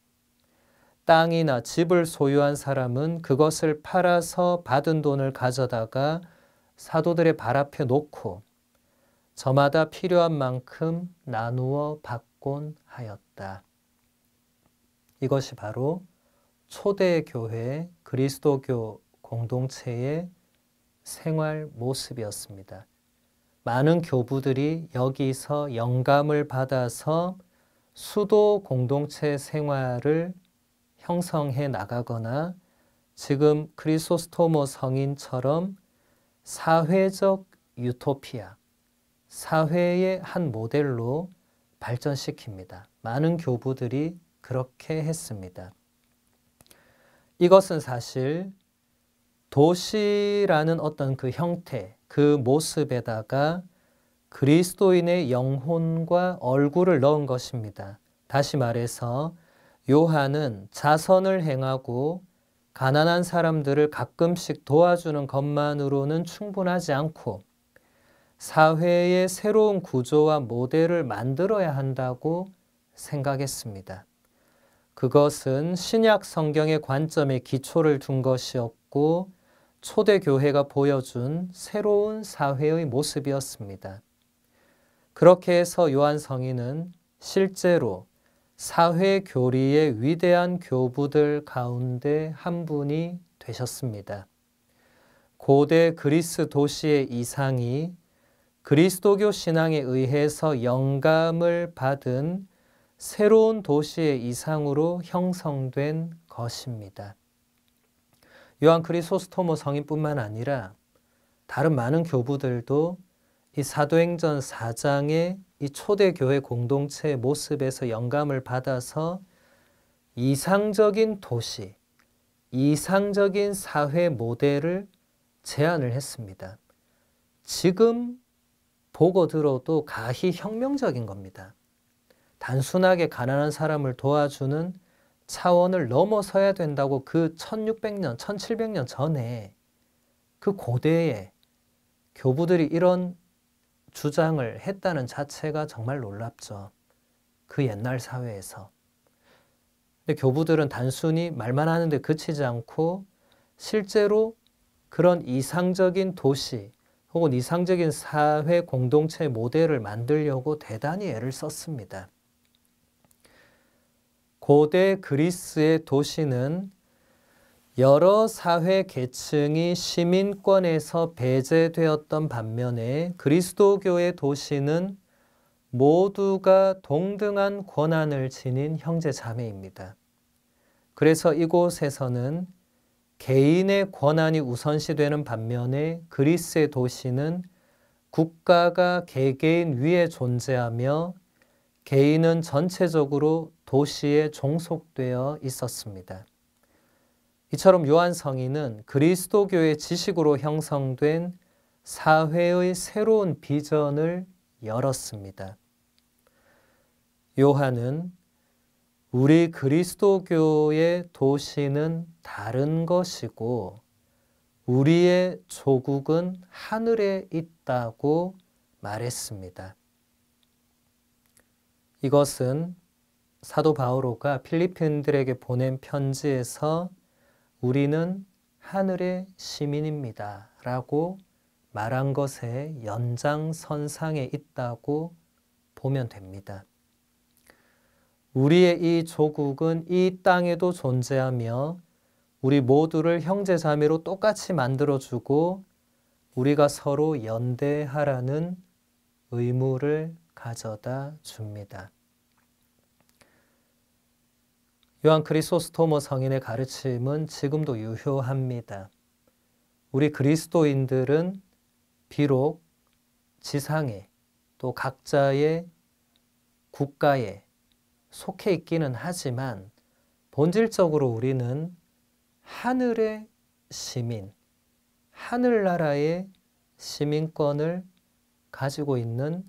땅이나 집을 소유한 사람은 그것을 팔아서 받은 돈을 가져다가 사도들의 발 앞에 놓고 저마다 필요한 만큼 나누어 받곤 하였다. 이것이 바로 초대교회 그리스도교 공동체의 생활 모습이었습니다. 많은 교부들이 여기서 영감을 받아서 수도 공동체 생활을 형성해 나가거나 지금 크리소스토모 성인처럼 사회적 유토피아, 사회의 한 모델로 발전시킵니다. 많은 교부들이 그렇게 했습니다. 이것은 사실 도시라는 어떤 그 형태, 그 모습에다가 그리스도인의 영혼과 얼굴을 넣은 것입니다. 다시 말해서 요한은 자선을 행하고 가난한 사람들을 가끔씩 도와주는 것만으로는 충분하지 않고 사회의 새로운 구조와 모델을 만들어야 한다고 생각했습니다. 그것은 신약 성경의 관점에 기초를 둔 것이었고 초대교회가 보여준 새로운 사회의 모습이었습니다. 그렇게 해서 요한 성인은 실제로 사회 교리의 위대한 교부들 가운데 한 분이 되셨습니다. 고대 그리스 도시의 이상이 그리스도교 신앙에 의해서 영감을 받은 새로운 도시의 이상으로 형성된 것입니다. 요한 크리소스토모 성인뿐만 아니라 다른 많은 교부들도 이 사도행전 4장의 이 초대교회 공동체의 모습에서 영감을 받아서 이상적인 도시, 이상적인 사회 모델을 제안을 했습니다. 지금 보고 들어도 가히 혁명적인 겁니다. 단순하게 가난한 사람을 도와주는 차원을 넘어서야 된다고 그 1600년, 1700년 전에 그 고대에 교부들이 이런 주장을 했다는 자체가 정말 놀랍죠. 그 옛날 사회에서. 근데 교부들은 단순히 말만 하는데 그치지 않고 실제로 그런 이상적인 도시 혹은 이상적인 사회 공동체 모델을 만들려고 대단히 애를 썼습니다. 고대 그리스의 도시는 여러 사회 계층이 시민권에서 배제되었던 반면에 그리스도교의 도시는 모두가 동등한 권한을 지닌 형제 자매입니다. 그래서 이곳에서는 개인의 권한이 우선시되는 반면에 그리스의 도시는 국가가 개개인 위에 존재하며 개인은 전체적으로 도시에 종속되어 있었습니다. 이처럼 요한 성인은 그리스도교의 지식으로 형성된 사회의 새로운 비전을 열었습니다. 요한은 우리 그리스도교의 도시는 다른 것이고 우리의 조국은 하늘에 있다고 말했습니다. 이것은 사도 바오로가 필리핀들에게 보낸 편지에서 우리는 하늘의 시민입니다 라고 말한 것의 연장선상에 있다고 보면 됩니다. 우리의 이 조국은 이 땅에도 존재하며 우리 모두를 형제자매로 똑같이 만들어주고 우리가 서로 연대하라는 의무를 가져다 줍니다. 요한 크리소스토모 성인의 가르침은 지금도 유효합니다. 우리 그리스도인들은 비록 지상에 또 각자의 국가에 속해 있기는 하지만 본질적으로 우리는 하늘의 시민, 하늘나라의 시민권을 가지고 있는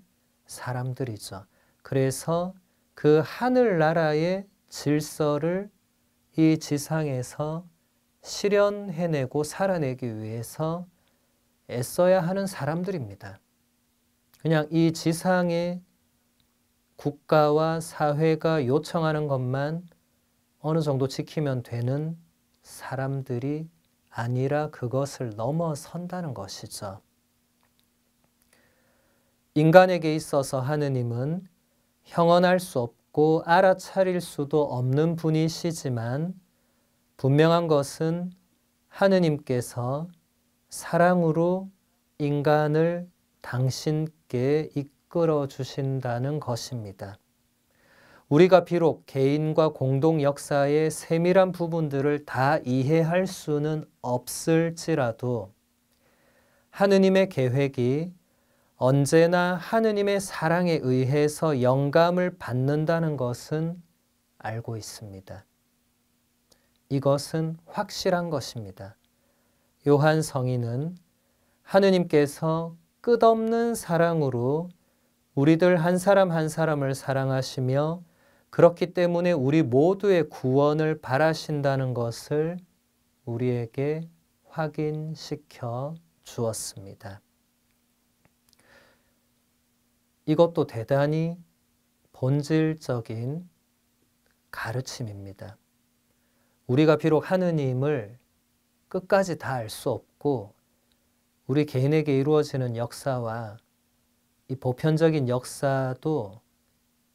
사람들이죠. 그래서 그 하늘나라의 질서를 이 지상에서 실현해내고 살아내기 위해서 애써야 하는 사람들입니다. 그냥 이 지상의 국가와 사회가 요청하는 것만 어느 정도 지키면 되는 사람들이 아니라 그것을 넘어선다는 것이죠. 인간에게 있어서 하느님은 형언할 수 없고 알아차릴 수도 없는 분이시지만 분명한 것은 하느님께서 사랑으로 인간을 당신께 이끌어 주신다는 것입니다. 우리가 비록 개인과 공동 역사의 세밀한 부분들을 다 이해할 수는 없을지라도 하느님의 계획이 언제나 하느님의 사랑에 의해서 영감을 받는다는 것은 알고 있습니다. 이것은 확실한 것입니다. 요한 성인은 하느님께서 끝없는 사랑으로 우리들 한 사람 한 사람을 사랑하시며 그렇기 때문에 우리 모두의 구원을 바라신다는 것을 우리에게 확인시켜 주었습니다. 이것도 대단히 본질적인 가르침입니다. 우리가 비록 하느님을 끝까지 다 알 수 없고 우리 개인에게 이루어지는 역사와 이 보편적인 역사도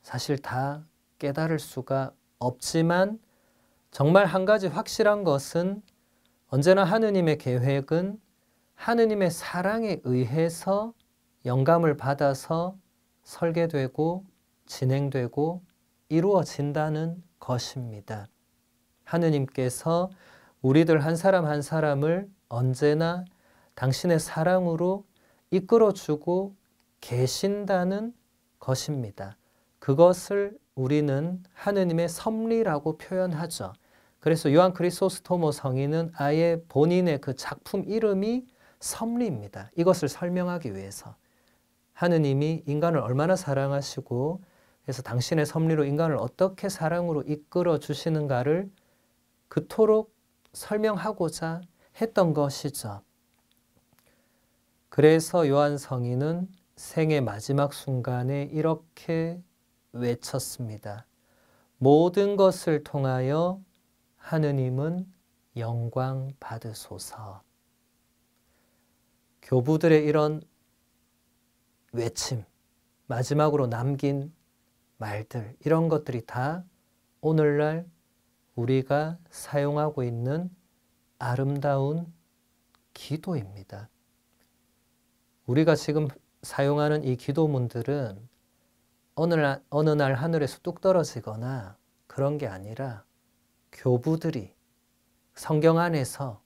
사실 다 깨달을 수가 없지만 정말 한 가지 확실한 것은 언제나 하느님의 계획은 하느님의 사랑에 의해서 영감을 받아서 설계되고 진행되고 이루어진다는 것입니다. 하느님께서 우리들 한 사람 한 사람을 언제나 당신의 사랑으로 이끌어주고 계신다는 것입니다. 그것을 우리는 하느님의 섭리라고 표현하죠. 그래서 요한 크리소스토모 성인은 아예 본인의 그 작품 이름이 섭리입니다. 이것을 설명하기 위해서. 하느님이 인간을 얼마나 사랑하시고 그래서 당신의 섭리로 인간을 어떻게 사랑으로 이끌어 주시는가를 그토록 설명하고자 했던 것이죠. 그래서 요한 성인은 생의 마지막 순간에 이렇게 외쳤습니다. 모든 것을 통하여 하느님은 영광 받으소서. 교부들의 이런 외침, 마지막으로 남긴 말들, 이런 것들이 다 오늘날 우리가 사용하고 있는 아름다운 기도입니다. 우리가 지금 사용하는 이 기도문들은 어느 날 하늘에서 뚝 떨어지거나 그런 게 아니라 교부들이 성경 안에서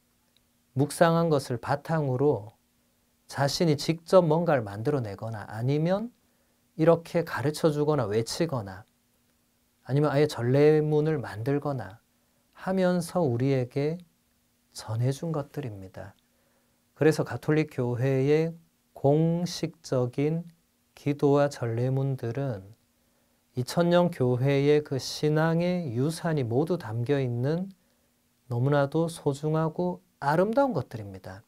묵상한 것을 바탕으로 자신이 직접 뭔가를 만들어내거나 아니면 이렇게 가르쳐주거나 외치거나 아니면 아예 전례문을 만들거나 하면서 우리에게 전해준 것들입니다. 그래서 가톨릭 교회의 공식적인 기도와 전례문들은 2000년 교회의 그 신앙의 유산이 모두 담겨 있는 너무나도 소중하고 아름다운 것들입니다.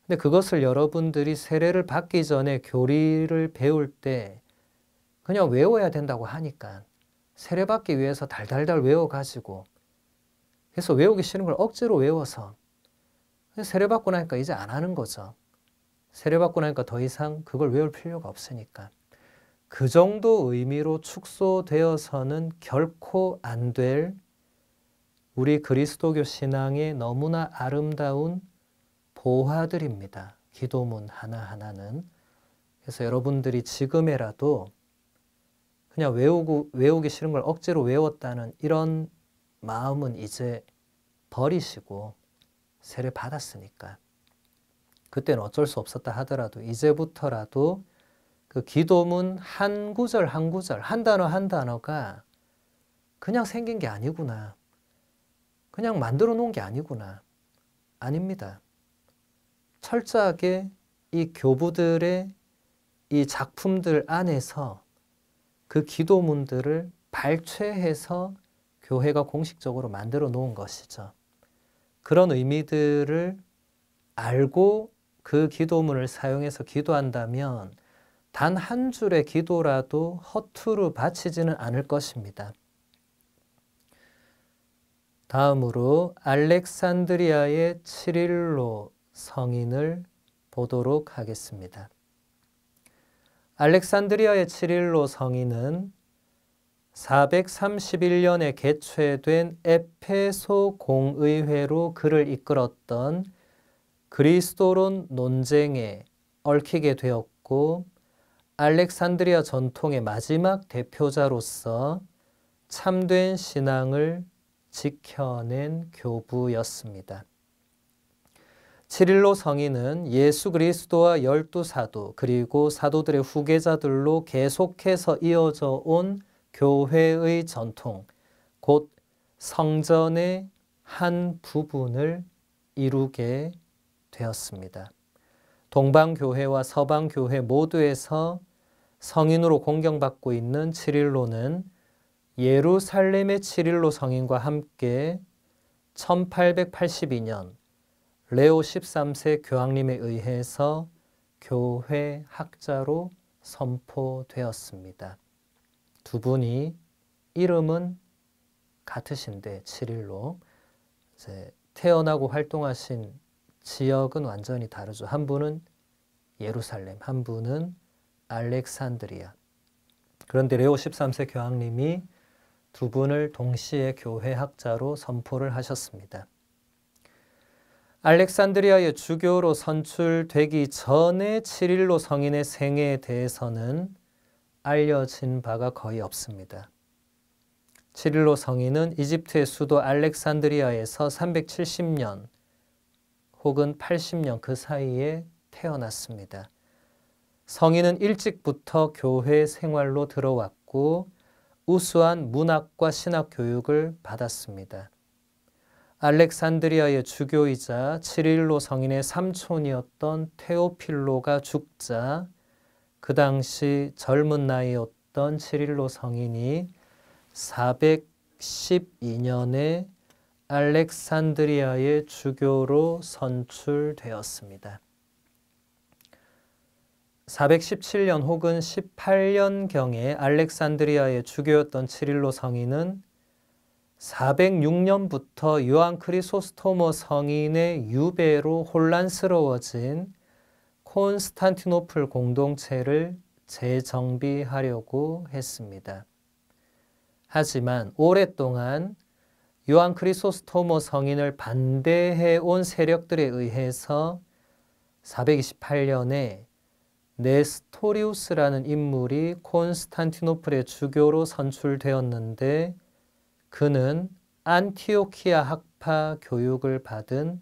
근데 그것을 여러분들이 세례를 받기 전에 교리를 배울 때 그냥 외워야 된다고 하니까 세례받기 위해서 달달달 외워가지고 그래서 외우기 싫은 걸 억지로 외워서 세례받고 나니까 이제 안 하는 거죠. 세례받고 나니까 더 이상 그걸 외울 필요가 없으니까. 그 정도 의미로 축소되어서는 결코 안 될 우리 그리스도교 신앙의 너무나 아름다운 보화들입니다. 기도문 하나하나는. 그래서 여러분들이 지금에라도 그냥 외우기 싫은 걸 억지로 외웠다는 이런 마음은 이제 버리시고 세례 받았으니까 그때는 어쩔 수 없었다 하더라도 이제부터라도 그 기도문 한 구절 한 구절, 한 단어 한 단어가 그냥 생긴 게 아니구나. 그냥 만들어 놓은 게 아니구나. 아닙니다. 철저하게 이 교부들의 이 작품들 안에서 그 기도문들을 발췌해서 교회가 공식적으로 만들어 놓은 것이죠. 그런 의미들을 알고 그 기도문을 사용해서 기도한다면 단 한 줄의 기도라도 허투루 바치지는 않을 것입니다. 다음으로 알렉산드리아의 치릴로 성인을 보도록 하겠습니다. 알렉산드리아의 치릴로 성인은 431년에 개최된 에페소 공의회로 그를 이끌었던 그리스도론 논쟁에 얽히게 되었고 알렉산드리아 전통의 마지막 대표자로서 참된 신앙을 지켜낸 교부였습니다. 치릴로 성인은 예수 그리스도와 12사도 그리고 사도들의 후계자들로 계속해서 이어져 온 교회의 전통, 곧 성전의 한 부분을 이루게 되었습니다. 동방교회와 서방교회 모두에서 성인으로 공경받고 있는 치릴로는 예루살렘의 치릴로 성인과 함께 1882년 레오 13세 교황님에 의해서 교회 학자로 선포되었습니다. 두 분이 이름은 같으신데 치릴로 태어나고 활동하신 지역은 완전히 다르죠. 한 분은 예루살렘, 한 분은 알렉산드리아. 그런데 레오 13세 교황님이 두 분을 동시에 교회 학자로 선포를 하셨습니다. 알렉산드리아의 주교로 선출되기 전에 치릴로 성인의 생애에 대해서는 알려진 바가 거의 없습니다. 치릴로 성인은 이집트의 수도 알렉산드리아에서 370년 혹은 80년 그 사이에 태어났습니다. 성인은 일찍부터 교회 생활로 들어왔고 우수한 문학과 신학 교육을 받았습니다. 알렉산드리아의 주교이자 치릴로 성인의 삼촌이었던 테오필로가 죽자 그 당시 젊은 나이였던 치릴로 성인이 412년에 알렉산드리아의 주교로 선출되었습니다. 417년 혹은 18년경에 알렉산드리아의 주교였던 치릴로 성인은 406년부터 요한 크리소스토모 성인의 유배로 혼란스러워진 콘스탄티노플 공동체를 재정비하려고 했습니다. 하지만 오랫동안 요한 크리소스토모 성인을 반대해 온 세력들에 의해서 428년에 네스토리우스라는 인물이 콘스탄티노플의 주교로 선출되었는데 그는 안티오키아 학파 교육을 받은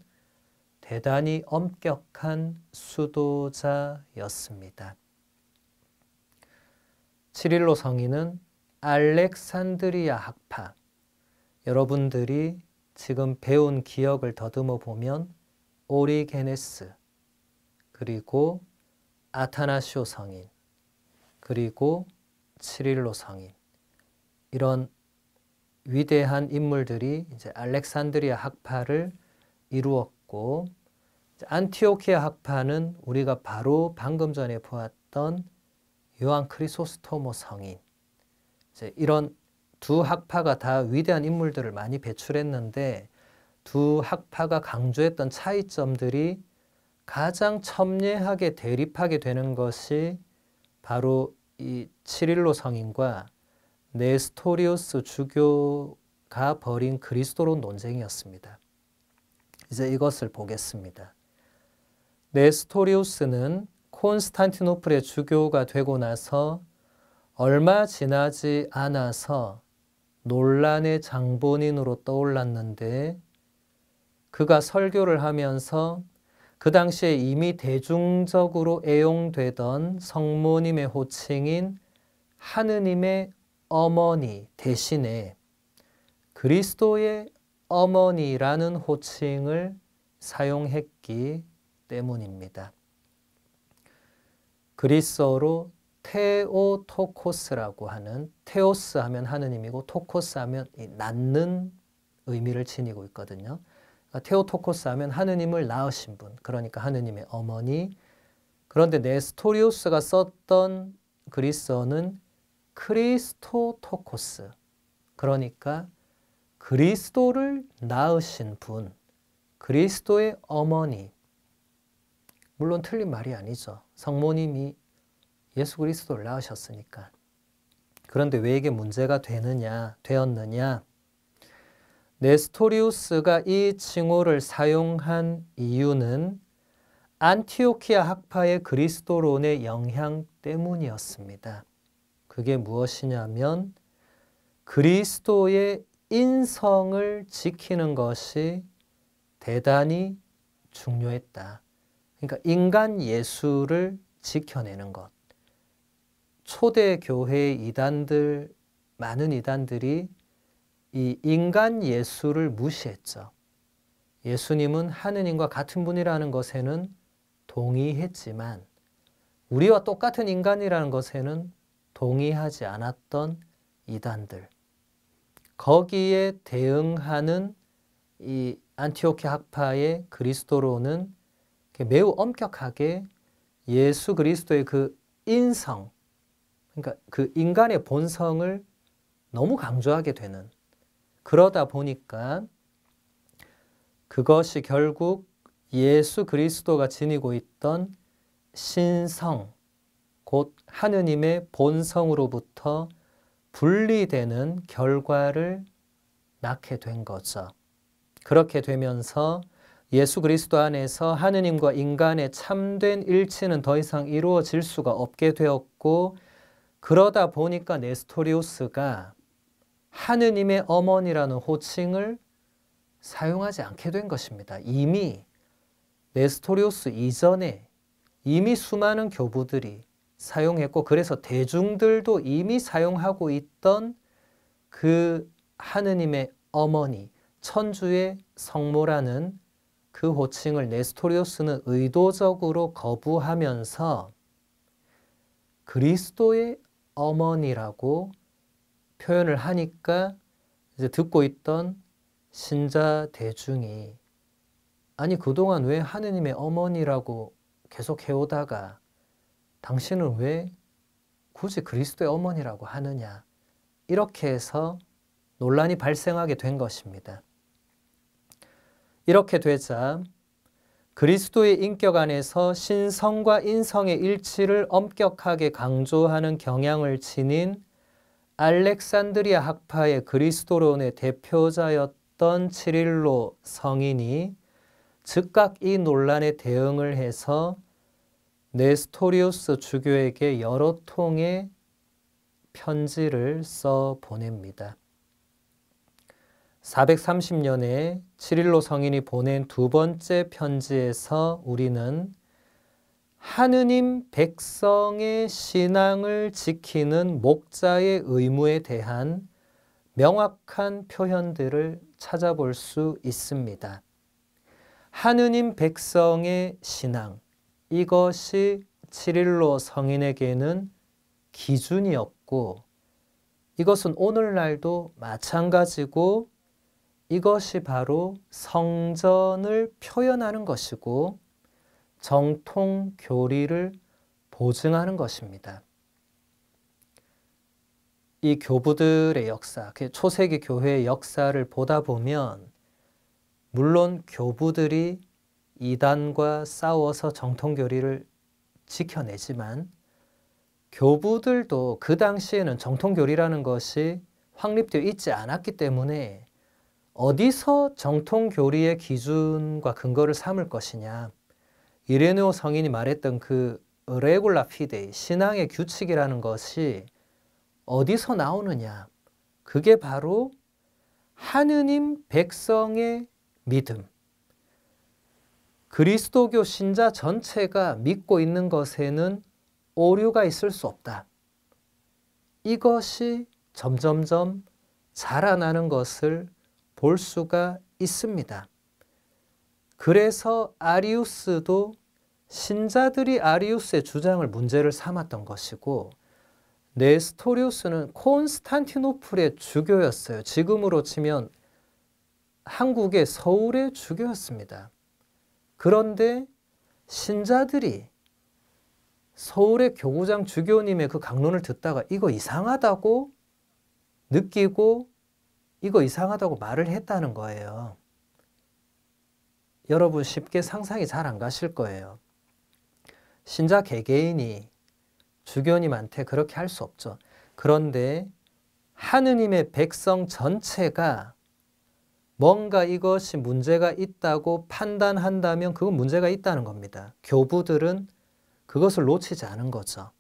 대단히 엄격한 수도자였습니다. 치릴로 성인은 알렉산드리아 학파, 여러분들이 지금 배운 기억을 더듬어 보면 오리게네스, 그리고 아타나시오 성인, 그리고 치릴로 성인, 이런 위대한 인물들이 이제 알렉산드리아 학파를 이루었고, 안티오키아 학파는 우리가 바로 방금 전에 보았던 요한 크리소스토모 성인, 이제 이런 두 학파가 다 위대한 인물들을 많이 배출했는데 두 학파가 강조했던 차이점들이 가장 첨예하게 대립하게 되는 것이 바로 이 치릴로 성인과 네스토리우스 주교가 벌인 그리스도론 논쟁이었습니다. 이제 이것을 보겠습니다. 네스토리우스는 콘스탄티노플의 주교가 되고 나서 얼마 지나지 않아서 논란의 장본인으로 떠올랐는데, 그가 설교를 하면서 그 당시에 이미 대중적으로 애용되던 성모님의 호칭인 하느님의 어머니 대신에 그리스도의 어머니라는 호칭을 사용했기 때문입니다. 그리스어로 테오토코스라고 하는, 테오스 하면 하느님이고 토코스 하면 낳는 의미를 지니고 있거든요. 그러니까 테오토코스 하면 하느님을 낳으신 분, 그러니까 하느님의 어머니. 그런데 네스토리우스가 썼던 그리스어는 크리스토토코스, 그러니까 그리스도를 낳으신 분, 그리스도의 어머니. 물론 틀린 말이 아니죠. 성모님이 예수 그리스도를 낳으셨으니까. 그런데 왜 이게 문제가 되었느냐? 네스토리우스가 이 칭호를 사용한 이유는 안티오키아 학파의 그리스도론의 영향 때문이었습니다. 그게 무엇이냐면 그리스도의 인성을 지키는 것이 대단히 중요했다. 그러니까 인간 예수를 지켜내는 것. 초대 교회의 이단들, 많은 이단들이 이 인간 예수를 무시했죠. 예수님은 하느님과 같은 분이라는 것에는 동의했지만 우리와 똑같은 인간이라는 것에는 동의하지 않았던 이단들. 거기에 대응하는 이 안티오키아 학파의 그리스도로는 매우 엄격하게 예수 그리스도의 그 인성, 그러니까 그 인간의 본성을 너무 강조하게 되는, 그러다 보니까 그것이 결국 예수 그리스도가 지니고 있던 신성, 곧 하느님의 본성으로부터 분리되는 결과를 낳게 된 거죠. 그렇게 되면서 예수 그리스도 안에서 하느님과 인간의 참된 일치는 더 이상 이루어질 수가 없게 되었고, 그러다 보니까 네스토리우스가 하느님의 어머니라는 호칭을 사용하지 않게 된 것입니다. 이미 네스토리우스 이전에 이미 수많은 교부들이 사용했고, 그래서 대중들도 이미 사용하고 있던 그 하느님의 어머니, 천주의 성모라는 그 호칭을 네스토리우스는 의도적으로 거부하면서 그리스도의 어머니라고 표현을 하니까 이제 듣고 있던 신자 대중이, 아니 그동안 왜 하느님의 어머니라고 계속 해오다가 당신은 왜 굳이 그리스도의 어머니라고 하느냐, 이렇게 해서 논란이 발생하게 된 것입니다. 이렇게 되자 그리스도의 인격 안에서 신성과 인성의 일치를 엄격하게 강조하는 경향을 지닌 알렉산드리아 학파의 그리스도론의 대표자였던 치릴로 성인이 즉각 이 논란에 대응을 해서 네스토리우스 주교에게 여러 통의 편지를 써 보냅니다. 430년에 치릴로 성인이 보낸 두 번째 편지에서 우리는 하느님 백성의 신앙을 지키는 목자의 의무에 대한 명확한 표현들을 찾아볼 수 있습니다. 하느님 백성의 신앙, 이것이 치릴로 성인에게는 기준이었고, 이것은 오늘날도 마찬가지고, 이것이 바로 성전을 표현하는 것이고 정통 교리를 보증하는 것입니다. 이 교부들의 역사, 초세기 교회의 역사를 보다 보면 물론 교부들이 이단과 싸워서 정통 교리를 지켜내지만 교부들도 그 당시에는 정통 교리라는 것이 확립되어 있지 않았기 때문에 어디서 정통 교리의 기준과 근거를 삼을 것이냐. 이레네오 성인이 말했던 그 레굴라 피데이, 신앙의 규칙이라는 것이 어디서 나오느냐? 그게 바로 하느님 백성의 믿음, 그리스도교 신자 전체가 믿고 있는 것에는 오류가 있을 수 없다. 이것이 점점점 자라나는 것을 볼 수가 있습니다. 그래서 아리우스도 신자들이 아리우스의 주장을 문제를 삼았던 것이고, 네스토리우스는 콘스탄티노플의 주교였어요. 지금으로 치면 한국의 서울의 주교였습니다. 그런데 신자들이 서울의 교구장 주교님의 그 강론을 듣다가 이거 이상하다고 느끼고 이거 이상하다고 말을 했다는 거예요. 여러분 쉽게 상상이 잘 안 가실 거예요. 신자 개개인이 주교님한테 그렇게 할 수 없죠. 그런데 하느님의 백성 전체가 뭔가 이것이 문제가 있다고 판단한다면 그건 문제가 있다는 겁니다. 교부들은 그것을 놓치지 않은 거죠.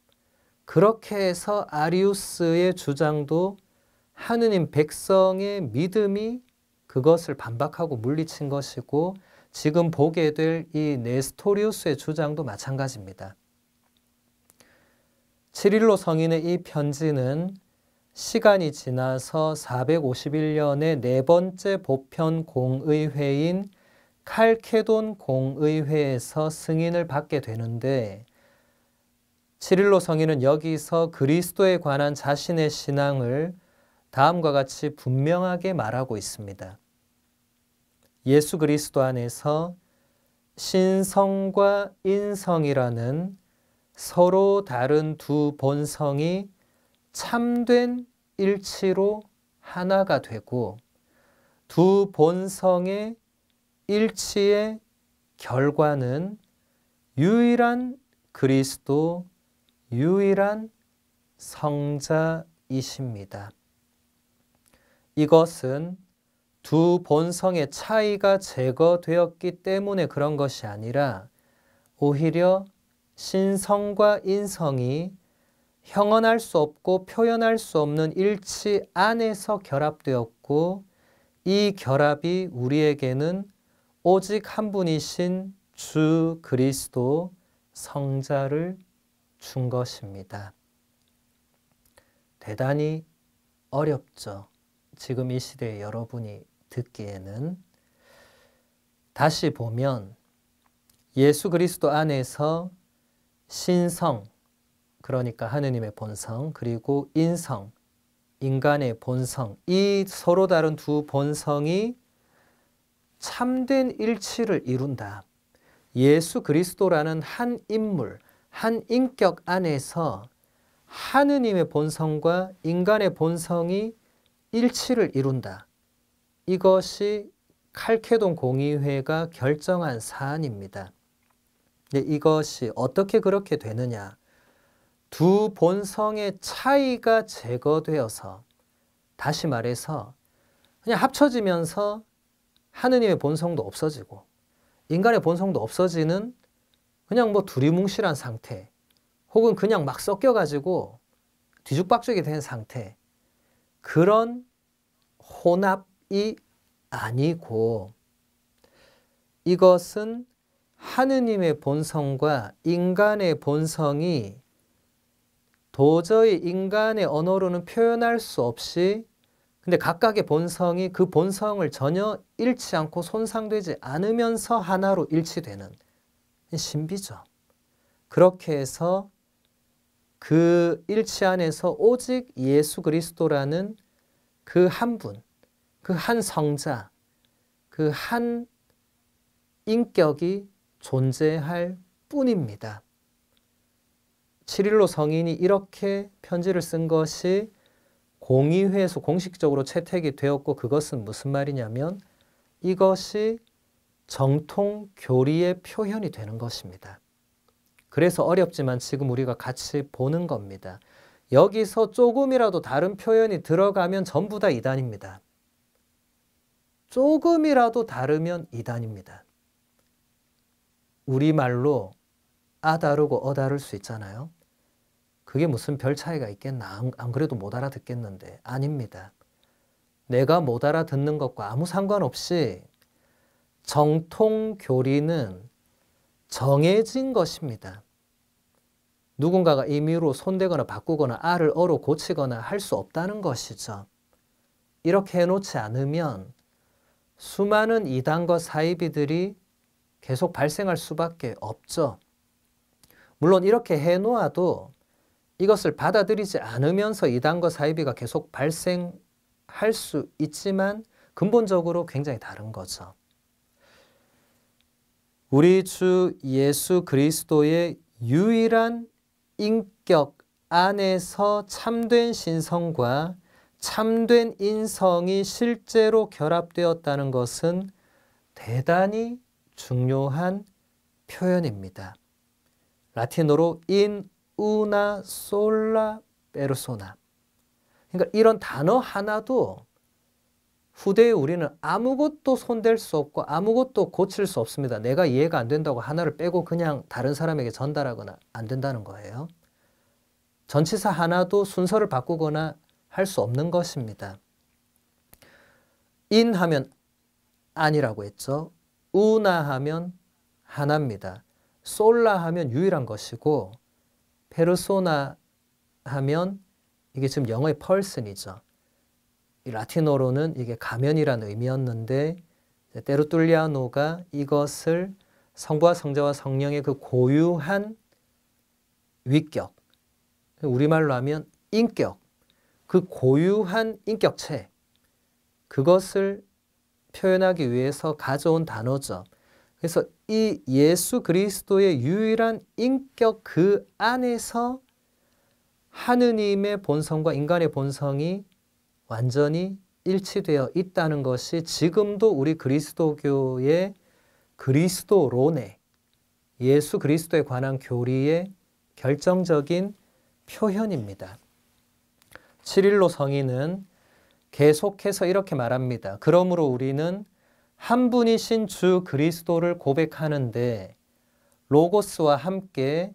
그렇게 해서 아리우스의 주장도 하느님 백성의 믿음이 그것을 반박하고 물리친 것이고, 지금 보게 될 이 네스토리우스의 주장도 마찬가지입니다. 치릴로 성인의 이 편지는 시간이 지나서 451년에 네 번째 보편 공의회인 칼케돈 공의회에서 승인을 받게 되는데, 치릴로 성인은 여기서 그리스도에 관한 자신의 신앙을 다음과 같이 분명하게 말하고 있습니다. 예수 그리스도 안에서 신성과 인성이라는 서로 다른 두 본성이 참된 일치로 하나가 되고, 두 본성의 일치의 결과는 유일한 그리스도, 유일한 성자이십니다. 이것은 두 본성의 차이가 제거되었기 때문에 그런 것이 아니라 오히려 신성과 인성이 형언할 수 없고 표현할 수 없는 일치 안에서 결합되었고, 이 결합이 우리에게는 오직 한 분이신 주 그리스도 성자를 준 것입니다. 대단히 어렵죠. 지금 이 시대에 여러분이 듣기에는. 다시 보면 예수 그리스도 안에서 신성, 그러니까 하느님의 본성, 그리고 인성, 인간의 본성, 이 서로 다른 두 본성이 참된 일치를 이룬다. 예수 그리스도라는 한 인물, 한 인격 안에서 하느님의 본성과 인간의 본성이 일치를 이룬다. 이것이 칼케돈 공의회가 결정한 사안입니다. 이것이 어떻게 그렇게 되느냐? 두 본성의 차이가 제거되어서, 다시 말해서 그냥 합쳐지면서 하느님의 본성도 없어지고 인간의 본성도 없어지는 그냥 뭐 두리뭉실한 상태, 혹은 그냥 막 섞여가지고 뒤죽박죽이 된 상태, 그런 혼합이 아니고, 이것은 하느님의 본성과 인간의 본성이 도저히 인간의 언어로는 표현할 수 없이, 근데 각각의 본성이 그 본성을 전혀 잃지 않고 손상되지 않으면서 하나로 일치되는 신비죠. 그렇게 해서 그 일치 안에서 오직 예수 그리스도라는 그 한 분, 그 한 성자, 그 한 인격이 존재할 뿐입니다. 치릴로 성인이 이렇게 편지를 쓴 것이 공의회에서 공식적으로 채택이 되었고, 그것은 무슨 말이냐면 이것이 정통 교리의 표현이 되는 것입니다. 그래서 어렵지만 지금 우리가 같이 보는 겁니다. 여기서 조금이라도 다른 표현이 들어가면 전부 다 이단입니다. 조금이라도 다르면 이단입니다. 우리말로 다르고 다를 수 있잖아요. 그게 무슨 별 차이가 있겠나? 안 그래도 못 알아듣겠는데. 아닙니다. 내가 못 알아듣는 것과 아무 상관없이 정통 교리는 정해진 것입니다. 누군가가 임의로 손대거나 바꾸거나 아를 어로 고치거나 할 수 없다는 것이죠. 이렇게 해놓지 않으면 수많은 이단과 사이비들이 계속 발생할 수밖에 없죠. 물론 이렇게 해놓아도 이것을 받아들이지 않으면서 이단과 사이비가 계속 발생할 수 있지만 근본적으로 굉장히 다른 거죠. 우리 주 예수 그리스도의 유일한 인격 안에서 참된 신성과 참된 인성이 실제로 결합되었다는 것은 대단히 중요한 표현입니다. 라틴어로 in una sola persona. 그러니까 이런 단어 하나도 후대에 우리는 아무것도 손댈 수 없고 아무것도 고칠 수 없습니다. 내가 이해가 안 된다고 하나를 빼고 그냥 다른 사람에게 전달하거나 안 된다는 거예요. 전치사 하나도 순서를 바꾸거나 할 수 없는 것입니다. in 하면 아니라고 했죠. una 하면 하나입니다. 솔라 하면 유일한 것이고 페르소나 하면 이게 지금 영어의 person이죠. 이 라틴어로는 이게 가면이라는 의미였는데 테르툴리아노가 이것을 성부와 성자와 성령의 그 고유한 위격, 우리말로 하면 인격, 그 고유한 인격체, 그것을 표현하기 위해서 가져온 단어죠. 그래서 이 예수 그리스도의 유일한 인격 그 안에서 하느님의 본성과 인간의 본성이 완전히 일치되어 있다는 것이 지금도 우리 그리스도교의 그리스도론의 예수 그리스도에 관한 교리의 결정적인 표현입니다. 시릴로 성인은 계속해서 이렇게 말합니다. 그러므로 우리는 한 분이신 주 그리스도를 고백하는데 로고스와 함께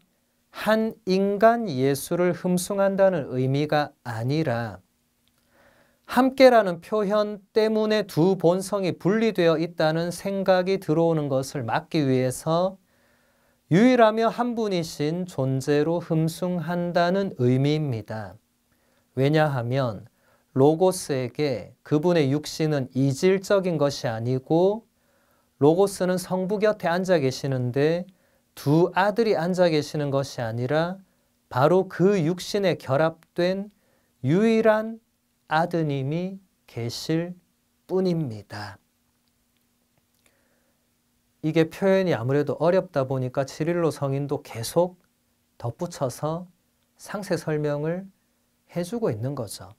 한 인간 예수를 흠숭한다는 의미가 아니라 함께라는 표현 때문에 두 본성이 분리되어 있다는 생각이 들어오는 것을 막기 위해서 유일하며 한 분이신 존재로 흠숭한다는 의미입니다. 왜냐하면 로고스에게 그분의 육신은 이질적인 것이 아니고 로고스는 성부 곁에 앉아 계시는데 두 아들이 앉아 계시는 것이 아니라 바로 그 육신에 결합된 유일한 아드님이 계실 뿐입니다. 이게 표현이 아무래도 어렵다 보니까 시릴로 성인도 계속 덧붙여서 상세 설명을 해주고 있는 거죠.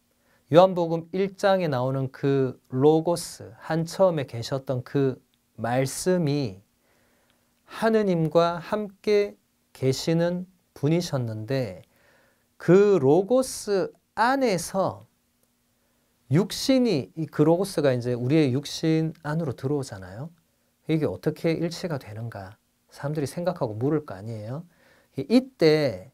요한복음 1장에 나오는 그 로고스, 한 처음에 계셨던 그 말씀이 하느님과 함께 계시는 분이셨는데 그 로고스 안에서 육신이, 그 로고스가 이제 우리의 육신 안으로 들어오잖아요. 이게 어떻게 일치가 되는가? 사람들이 생각하고 물을 거 아니에요. 이때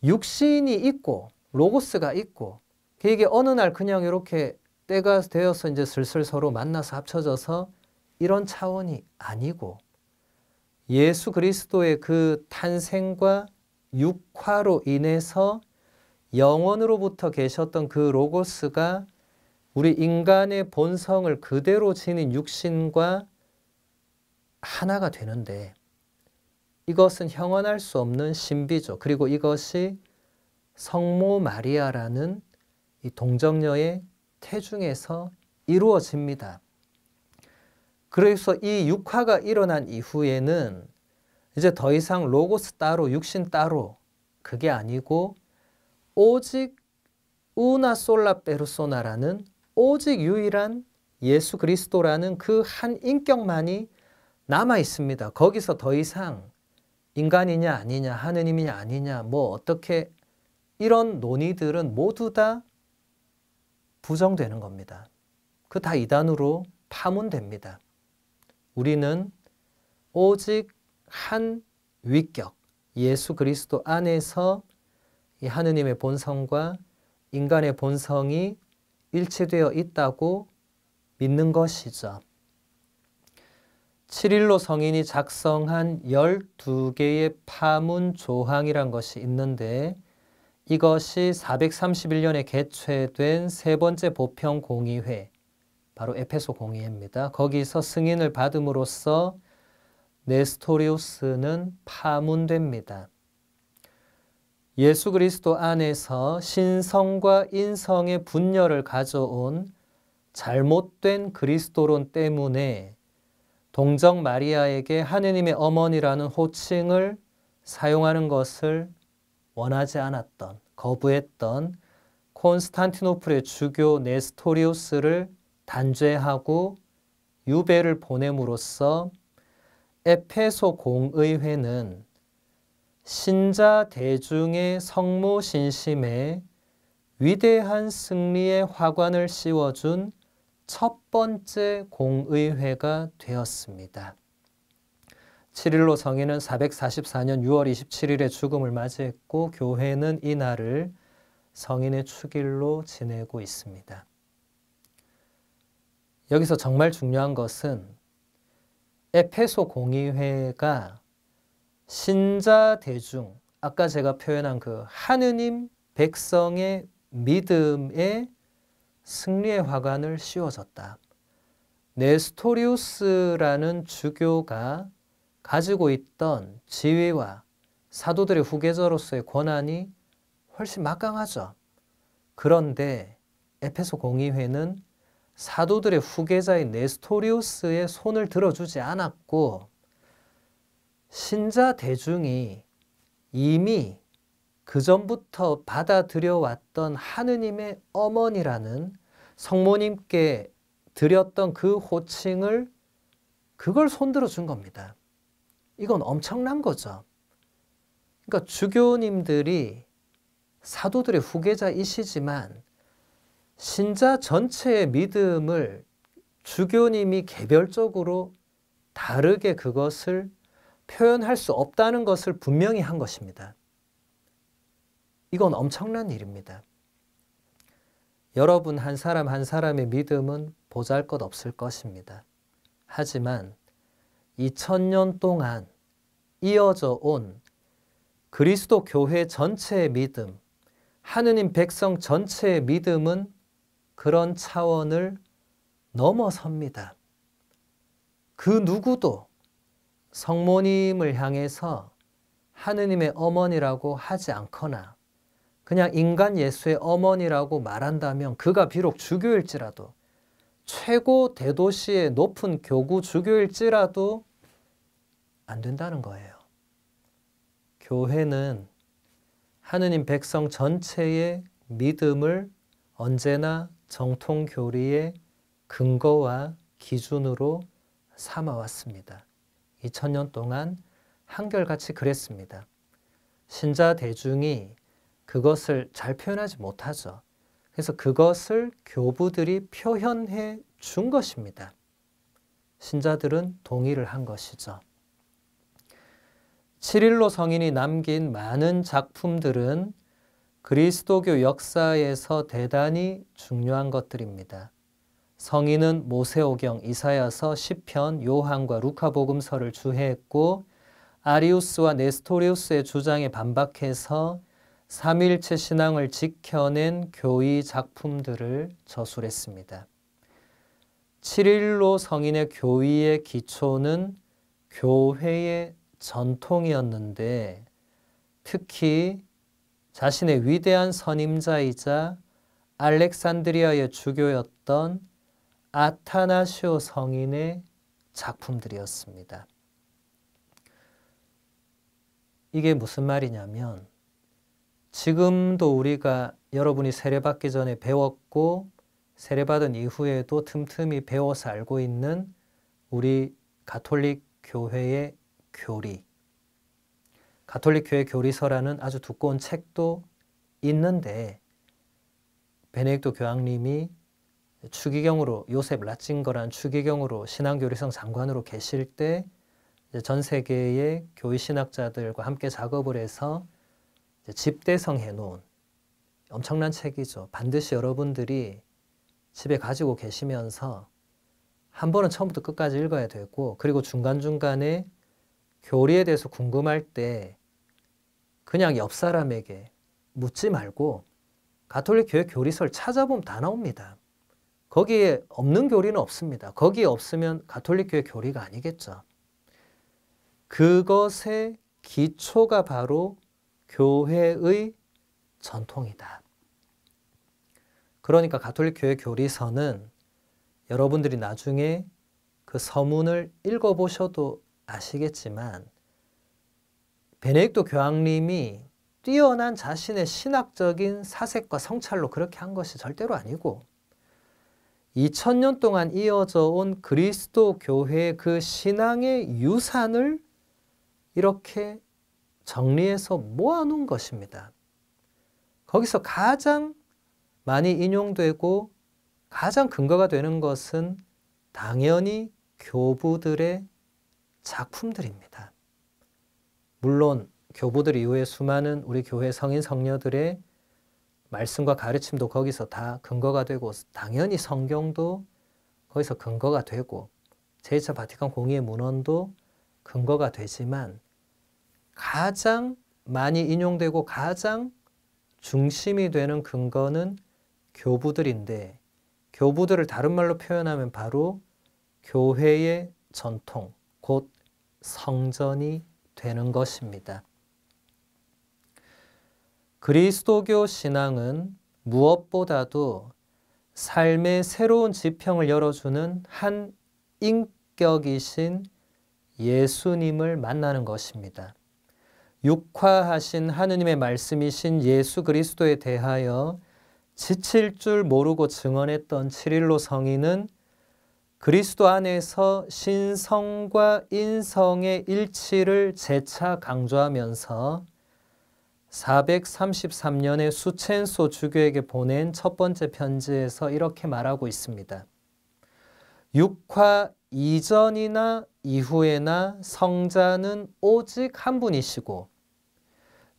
육신이 있고 로고스가 있고 이게 어느 날 그냥 이렇게 때가 되어서 이제 슬슬 서로 만나서 합쳐져서 이런 차원이 아니고 예수 그리스도의 그 탄생과 육화로 인해서 영원으로부터 계셨던 그 로고스가 우리 인간의 본성을 그대로 지닌 육신과 하나가 되는데 이것은 형언할 수 없는 신비죠. 그리고 이것이 성모 마리아라는 이 동정녀의 태중에서 이루어집니다. 그래서 이 육화가 일어난 이후에는 이제 더 이상 로고스 따로 육신 따로 그게 아니고 오직 우나 솔라 페르소나라는 오직 유일한 예수 그리스도라는 그 한 인격만이 남아 있습니다. 거기서 더 이상 인간이냐 아니냐 하느님이냐 아니냐 뭐 어떻게 이런 논의들은 모두 다 부정되는 겁니다. 그 다 이단으로 파문됩니다. 우리는 오직 한 위격, 예수 그리스도 안에서 이 하느님의 본성과 인간의 본성이 일치되어 있다고 믿는 것이죠. 칠일로 성인이 작성한 12개의 파문 조항이란 것이 있는데 이것이 431년에 개최된 세 번째 보평 공의회, 바로 에페소 공의회입니다. 거기서 승인을 받음으로써 네스토리우스는 파문됩니다. 예수 그리스도 안에서 신성과 인성의 분열을 가져온 잘못된 그리스도론 때문에 동정 마리아에게 하느님의 어머니라는 호칭을 사용하는 것을 원하지 않았던, 거부했던 콘스탄티노플의 주교 네스토리우스를 단죄하고 유배를 보냄으로써 에페소 공의회는 신자 대중의 성모 신심에 위대한 승리의 화관을 씌워준 첫 번째 공의회가 되었습니다. 칠일로 성인은 444년 6월 27일에 죽음을 맞이했고 교회는 이날을 성인의 축일로 지내고 있습니다. 여기서 정말 중요한 것은 에페소 공의회가 신자 대중, 아까 제가 표현한 그 하느님 백성의 믿음에 승리의 화관을 씌워줬다. 네스토리우스라는 주교가 가지고 있던 지위와 사도들의 후계자로서의 권한이 훨씬 막강하죠. 그런데 에페소 공의회는 사도들의 후계자인 네스토리우스의 손을 들어주지 않았고 신자 대중이 이미 그 전부터 받아들여 왔던 하느님의 어머니라는 성모님께 드렸던 그 호칭을 그걸 손들어 준 겁니다. 이건 엄청난 거죠. 그러니까 주교님들이 사도들의 후계자이시지만 신자 전체의 믿음을 주교님이 개별적으로 다르게 그것을 표현할 수 없다는 것을 분명히 한 것입니다. 이건 엄청난 일입니다. 여러분 한 사람 한 사람의 믿음은 보잘것없을 것입니다. 하지만 2000년 동안 이어져 온 그리스도 교회 전체의 믿음, 하느님 백성 전체의 믿음은 그런 차원을 넘어섭니다. 그 누구도 성모님을 향해서 하느님의 어머니라고 하지 않거나 그냥 인간 예수의 어머니라고 말한다면 그가 비록 주교일지라도 최고 대도시의 높은 교구 주교일지라도 안 된다는 거예요. 교회는 하느님 백성 전체의 믿음을 언제나 정통교리의 근거와 기준으로 삼아왔습니다. 2000년 동안 한결같이 그랬습니다. 신자 대중이 그것을 잘 표현하지 못하죠. 그래서 그것을 교부들이 표현해 준 것입니다. 신자들은 동의를 한 것이죠. 칠일로 성인이 남긴 많은 작품들은 그리스도교 역사에서 대단히 중요한 것들입니다. 성인은 모세오경, 이사야서, 시편, 요한과 루카복음서를 주해했고 아리우스와 네스토리우스의 주장에 반박해서 삼위일체 신앙을 지켜낸 교의 작품들을 저술했습니다. 칠일로 성인의 교의의 기초는 교회의 전통이었는데 특히 자신의 위대한 선임자이자 알렉산드리아의 주교였던 아타나시오 성인의 작품들이었습니다. 이게 무슨 말이냐면 지금도 우리가 여러분이 세례받기 전에 배웠고 세례받은 이후에도 틈틈이 배워서 알고 있는 우리 가톨릭 교회의 교리, 가톨릭 교회 교리서라는 아주 두꺼운 책도 있는데 베네딕토 교황님이 추기경으로 요셉 라칭거란 추기경으로 신앙교리성 장관으로 계실 때 이제 전 세계의 교회 신학자들과 함께 작업을 해서 이제 집대성해 놓은 엄청난 책이죠. 반드시 여러분들이 집에 가지고 계시면서 한 번은 처음부터 끝까지 읽어야 되고, 그리고 중간중간에 교리에 대해서 궁금할 때 그냥 옆 사람에게 묻지 말고 가톨릭 교회 교리서를 찾아보면 다 나옵니다. 거기에 없는 교리는 없습니다. 거기에 없으면 가톨릭 교회 교리가 아니겠죠. 그것의 기초가 바로 교회의 전통이다. 그러니까 가톨릭 교회 교리서는 여러분들이 나중에 그 서문을 읽어보셔도 아시겠지만 베네딕토 교황님이 뛰어난 자신의 신학적인 사색과 성찰로 그렇게 한 것이 절대로 아니고 2000년 동안 이어져 온 그리스도 교회의 그 신앙의 유산을 이렇게 정리해서 모아놓은 것입니다. 거기서 가장 많이 인용되고 가장 근거가 되는 것은 당연히 교부들의 작품들입니다. 물론 교부들 이후에 수많은 우리 교회 성인 성녀들의 말씀과 가르침도 거기서 다 근거가 되고 당연히 성경도 거기서 근거가 되고 제2차 바티칸 공의회 문헌도 근거가 되지만 가장 많이 인용되고 가장 중심이 되는 근거는 교부들인데 교부들을 다른 말로 표현하면 바로 교회의 전통, 곧 성전이 되는 것입니다. 그리스도교 신앙은 무엇보다도 삶의 새로운 지평을 열어주는 한 인격이신 예수님을 만나는 것입니다. 육화하신 하느님의 말씀이신 예수 그리스도에 대하여 지칠 줄 모르고 증언했던 치릴로 성인은 그리스도 안에서 신성과 인성의 일치를 재차 강조하면서 433년에 수첸소 주교에게 보낸 첫 번째 편지에서 이렇게 말하고 있습니다. 육화 이전이나 이후에나 성자는 오직 한 분이시고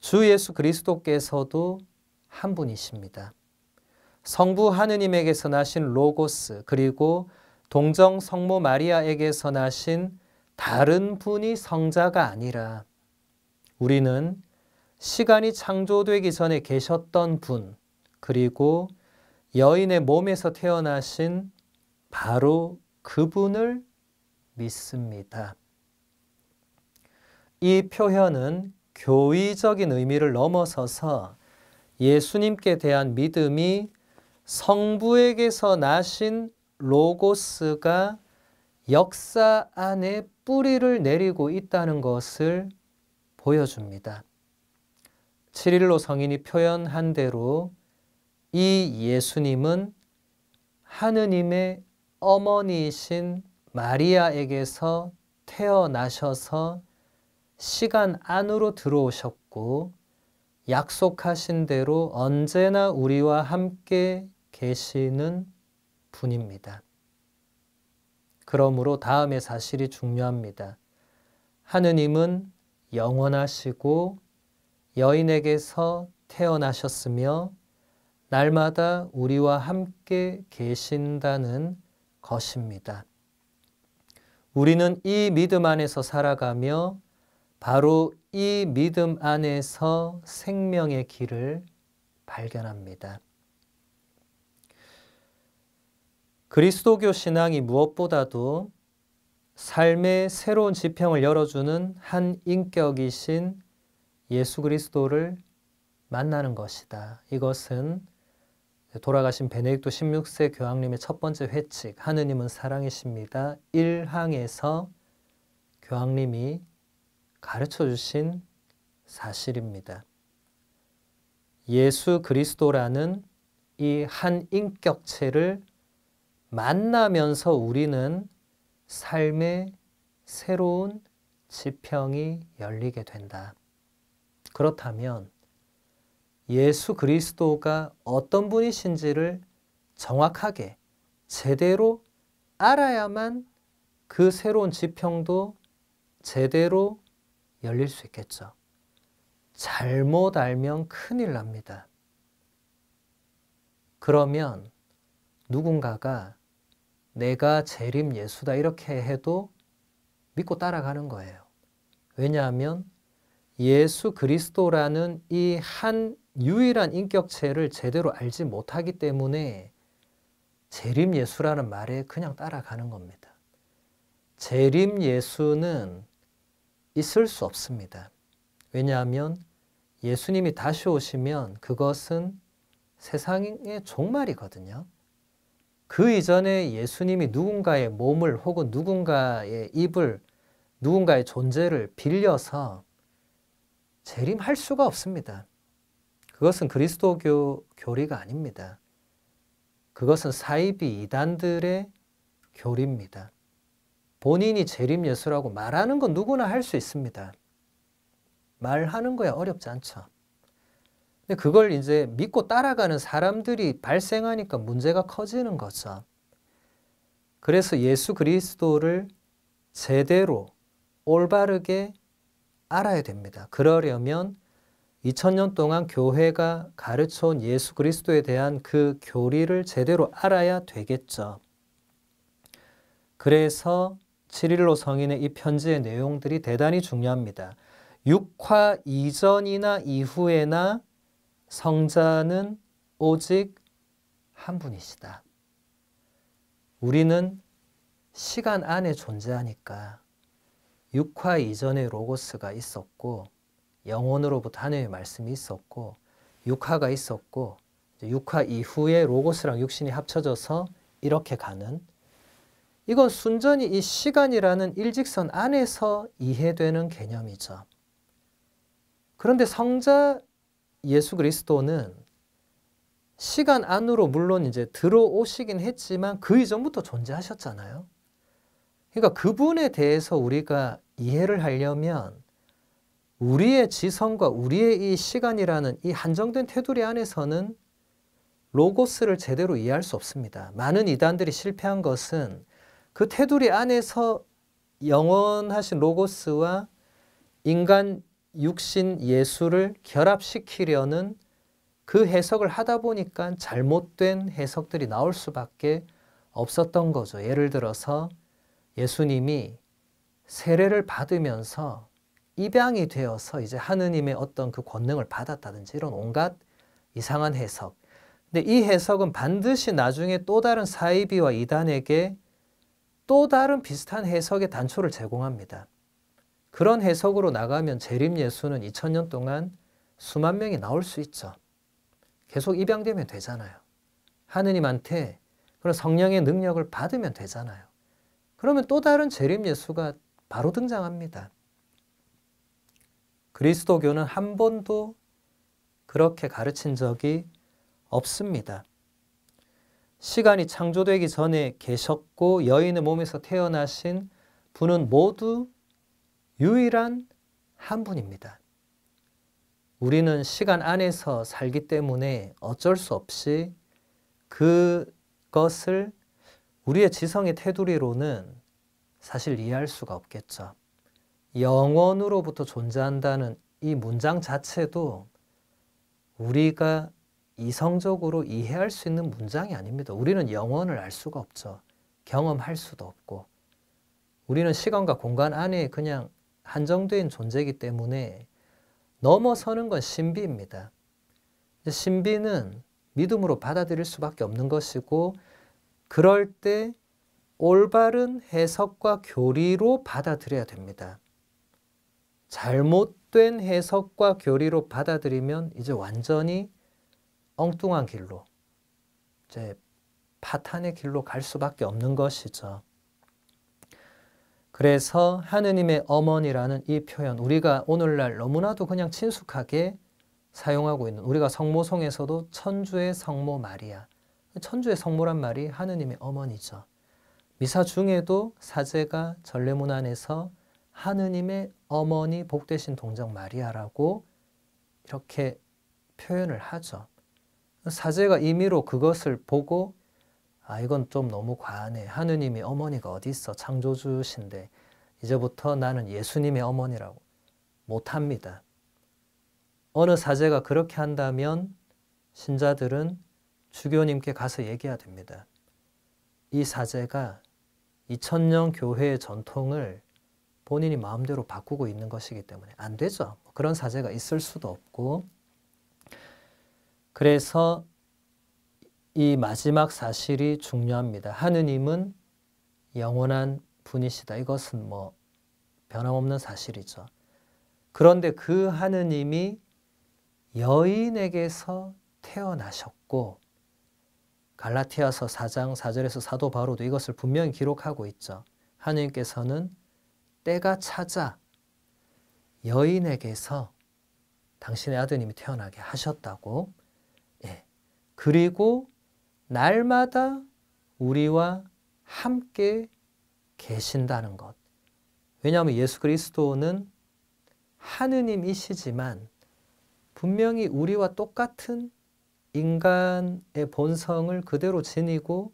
주 예수 그리스도께서도 한 분이십니다. 성부 하느님에게서 나신 로고스 그리고 동정 성모 마리아에게서 나신 다른 분이 성자가 아니라 우리는 시간이 창조되기 전에 계셨던 분 그리고 여인의 몸에서 태어나신 바로 그분을 믿습니다. 이 표현은 교의적인 의미를 넘어서서 예수님께 대한 믿음이 성부에게서 나신 로고스가 역사 안에 뿌리를 내리고 있다는 것을 보여줍니다. 치릴로 성인이 표현한 대로 이 예수님은 하느님의 어머니이신 마리아에게서 태어나셔서 시간 안으로 들어오셨고 약속하신 대로 언제나 우리와 함께 계시는 분입니다. 그러므로 다음의 사실이 중요합니다. 하느님은 영원하시고 여인에게서 태어나셨으며 날마다 우리와 함께 계신다는 것입니다. 우리는 이 믿음 안에서 살아가며 바로 이 믿음 안에서 생명의 길을 발견합니다. 그리스도교 신앙이 무엇보다도 삶의 새로운 지평을 열어주는 한 인격이신 예수 그리스도를 만나는 것이다. 이것은 돌아가신 베네딕토 16세 교황님의 첫 번째 회칙 하느님은 사랑이십니다. 1항에서 교황님이 가르쳐 주신 사실입니다. 예수 그리스도라는 이 한 인격체를 만나면서 우리는 삶의 새로운 지평이 열리게 된다. 그렇다면 예수 그리스도가 어떤 분이신지를 정확하게 제대로 알아야만 그 새로운 지평도 제대로 열릴 수 있겠죠. 잘못 알면 큰일 납니다. 그러면 누군가가 내가 재림 예수다 이렇게 해도 믿고 따라가는 거예요. 왜냐하면 예수 그리스도라는 이 한 유일한 인격체를 제대로 알지 못하기 때문에 재림 예수라는 말에 그냥 따라가는 겁니다. 재림 예수는 있을 수 없습니다. 왜냐하면 예수님이 다시 오시면 그것은 세상의 종말이거든요. 그 이전에 예수님이 누군가의 몸을 혹은 누군가의 입을, 누군가의 존재를 빌려서 재림할 수가 없습니다. 그것은 그리스도교 교리가 아닙니다. 그것은 사이비 이단들의 교리입니다. 본인이 재림 예수라고 말하는 건 누구나 할 수 있습니다. 말하는 거야 어렵지 않죠. 근데 그걸 이제 믿고 따라가는 사람들이 발생하니까 문제가 커지는 거죠. 그래서 예수 그리스도를 제대로 올바르게 알아야 됩니다. 그러려면 2000년 동안 교회가 가르쳐온 예수 그리스도에 대한 그 교리를 제대로 알아야 되겠죠. 그래서 7.15 성인의 이 편지의 내용들이 대단히 중요합니다. 육화 이전이나 이후에나 성자는 오직 한 분이시다. 우리는 시간 안에 존재하니까 육화 이전에 로고스가 있었고 영혼으로부터 하나님의 말씀이 있었고 육화가 있었고 육화 이후에 로고스랑 육신이 합쳐져서 이렇게 가는, 이건 순전히 이 시간이라는 일직선 안에서 이해되는 개념이죠. 그런데 성자 예수 그리스도는 시간 안으로 물론 이제 들어오시긴 했지만 그 이전부터 존재하셨잖아요. 그러니까 그분에 대해서 우리가 이해를 하려면 우리의 지성과 우리의 이 시간이라는 이 한정된 테두리 안에서는 로고스를 제대로 이해할 수 없습니다. 많은 이단들이 실패한 것은 그 테두리 안에서 영원하신 로고스와 인간 육신 예수를 결합시키려는 그 해석을 하다 보니까 잘못된 해석들이 나올 수밖에 없었던 거죠. 예를 들어서 예수님이 세례를 받으면서 입양이 되어서 이제 하느님의 어떤 그 권능을 받았다든지 이런 온갖 이상한 해석. 근데 이 해석은 반드시 나중에 또 다른 사이비와 이단에게 또 다른 비슷한 해석의 단초를 제공합니다. 그런 해석으로 나가면 재림 예수는 2000년 동안 수만 명이 나올 수 있죠. 계속 입양되면 되잖아요. 하느님한테 그런 성령의 능력을 받으면 되잖아요. 그러면 또 다른 재림 예수가 바로 등장합니다. 그리스도교는 한 번도 그렇게 가르친 적이 없습니다. 시간이 창조되기 전에 계셨고 여인의 몸에서 태어나신 분은 모두 유일한 한 분입니다. 우리는 시간 안에서 살기 때문에 어쩔 수 없이 그것을 우리의 지성의 테두리로는 사실 이해할 수가 없겠죠. 영원으로부터 존재한다는 이 문장 자체도 우리가 이성적으로 이해할 수 있는 문장이 아닙니다. 우리는 영원을 알 수가 없죠. 경험할 수도 없고. 우리는 시간과 공간 안에 그냥 한정된 존재이기 때문에 넘어서는 건 신비입니다. 신비는 믿음으로 받아들일 수밖에 없는 것이고, 그럴 때 올바른 해석과 교리로 받아들여야 됩니다. 잘못된 해석과 교리로 받아들이면 이제 완전히 엉뚱한 길로, 이제 파탄의 길로 갈 수밖에 없는 것이죠. 그래서 하느님의 어머니라는 이 표현, 우리가 오늘날 너무나도 그냥 친숙하게 사용하고 있는, 우리가 성모송에서도 천주의 성모 마리아, 천주의 성모란 말이 하느님의 어머니죠. 미사 중에도 사제가 전례문 안에서 하느님의 어머니 복되신 동정 마리아라고 이렇게 표현을 하죠. 사제가 임의로 그것을 보고 이건 좀 너무 과하네. 하느님이 어머니가 어디 있어? 창조주신데 이제부터 나는 예수님의 어머니라고 못합니다. 어느 사제가 그렇게 한다면 신자들은 주교님께 가서 얘기해야 됩니다. 이 사제가 2000년 교회의 전통을 본인이 마음대로 바꾸고 있는 것이기 때문에 안 되죠. 그런 사제가 있을 수도 없고, 그래서 이 마지막 사실이 중요합니다. 하느님은 영원한 분이시다. 이것은 변함없는 사실이죠. 그런데 그 하느님이 여인에게서 태어나셨고, 갈라티아서 4장 4절에서 사도 바울도 이것을 분명히 기록하고 있죠. 하느님께서는 때가 찾아 여인에게서 당신의 아드님이 태어나게 하셨다고. 그리고 날마다 우리와 함께 계신다는 것. 왜냐하면 예수 그리스도는 하느님이시지만 분명히 우리와 똑같은 인간의 본성을 그대로 지니고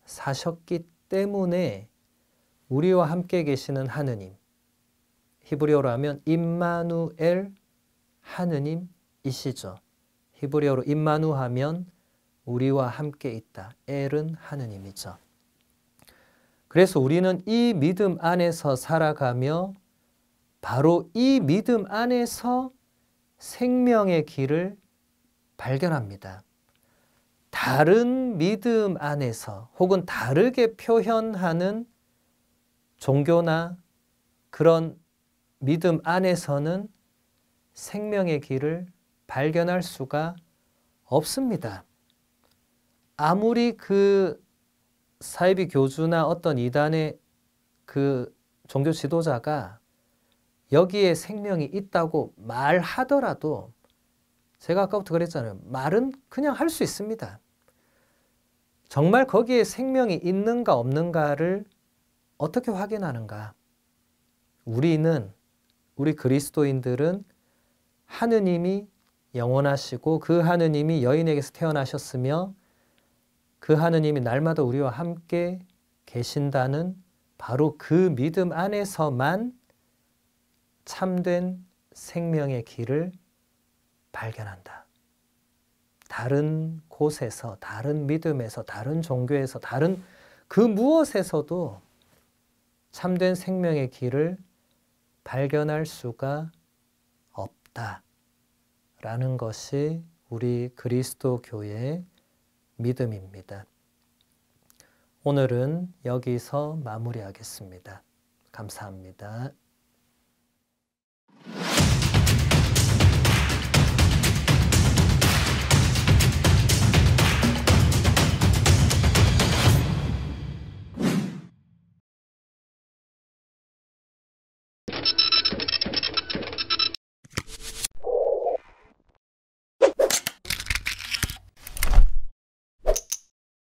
사셨기 때문에 우리와 함께 계시는 하느님, 히브리어로 하면 임마누엘 하느님이시죠. 히브리어로 임마누 하면 우리와 함께 있다. 엘은 하느님이죠. 그래서 우리는 이 믿음 안에서 살아가며 바로 이 믿음 안에서 생명의 길을 발견합니다. 다른 믿음 안에서 혹은 다르게 표현하는 종교나 그런 믿음 안에서는 생명의 길을 발견할 수가 없습니다. 아무리 그 사이비 교주나 어떤 이단의 그 종교 지도자가 여기에 생명이 있다고 말하더라도 제가 아까부터 그랬잖아요. 말은 그냥 할 수 있습니다. 정말 거기에 생명이 있는가 없는가를 어떻게 확인하는가? 우리 그리스도인들은 하느님이 영원하시고 그 하느님이 여인에게서 태어나셨으며 그 하느님이 날마다 우리와 함께 계신다는 바로 그 믿음 안에서만 참된 생명의 길을 발견한다. 다른 곳에서, 다른 믿음에서, 다른 종교에서, 다른 그 무엇에서도 참된 생명의 길을 발견할 수가 없다라는 것이 우리 그리스도 교회의 믿음입니다. 오늘은 여기서 마무리하겠습니다. 감사합니다.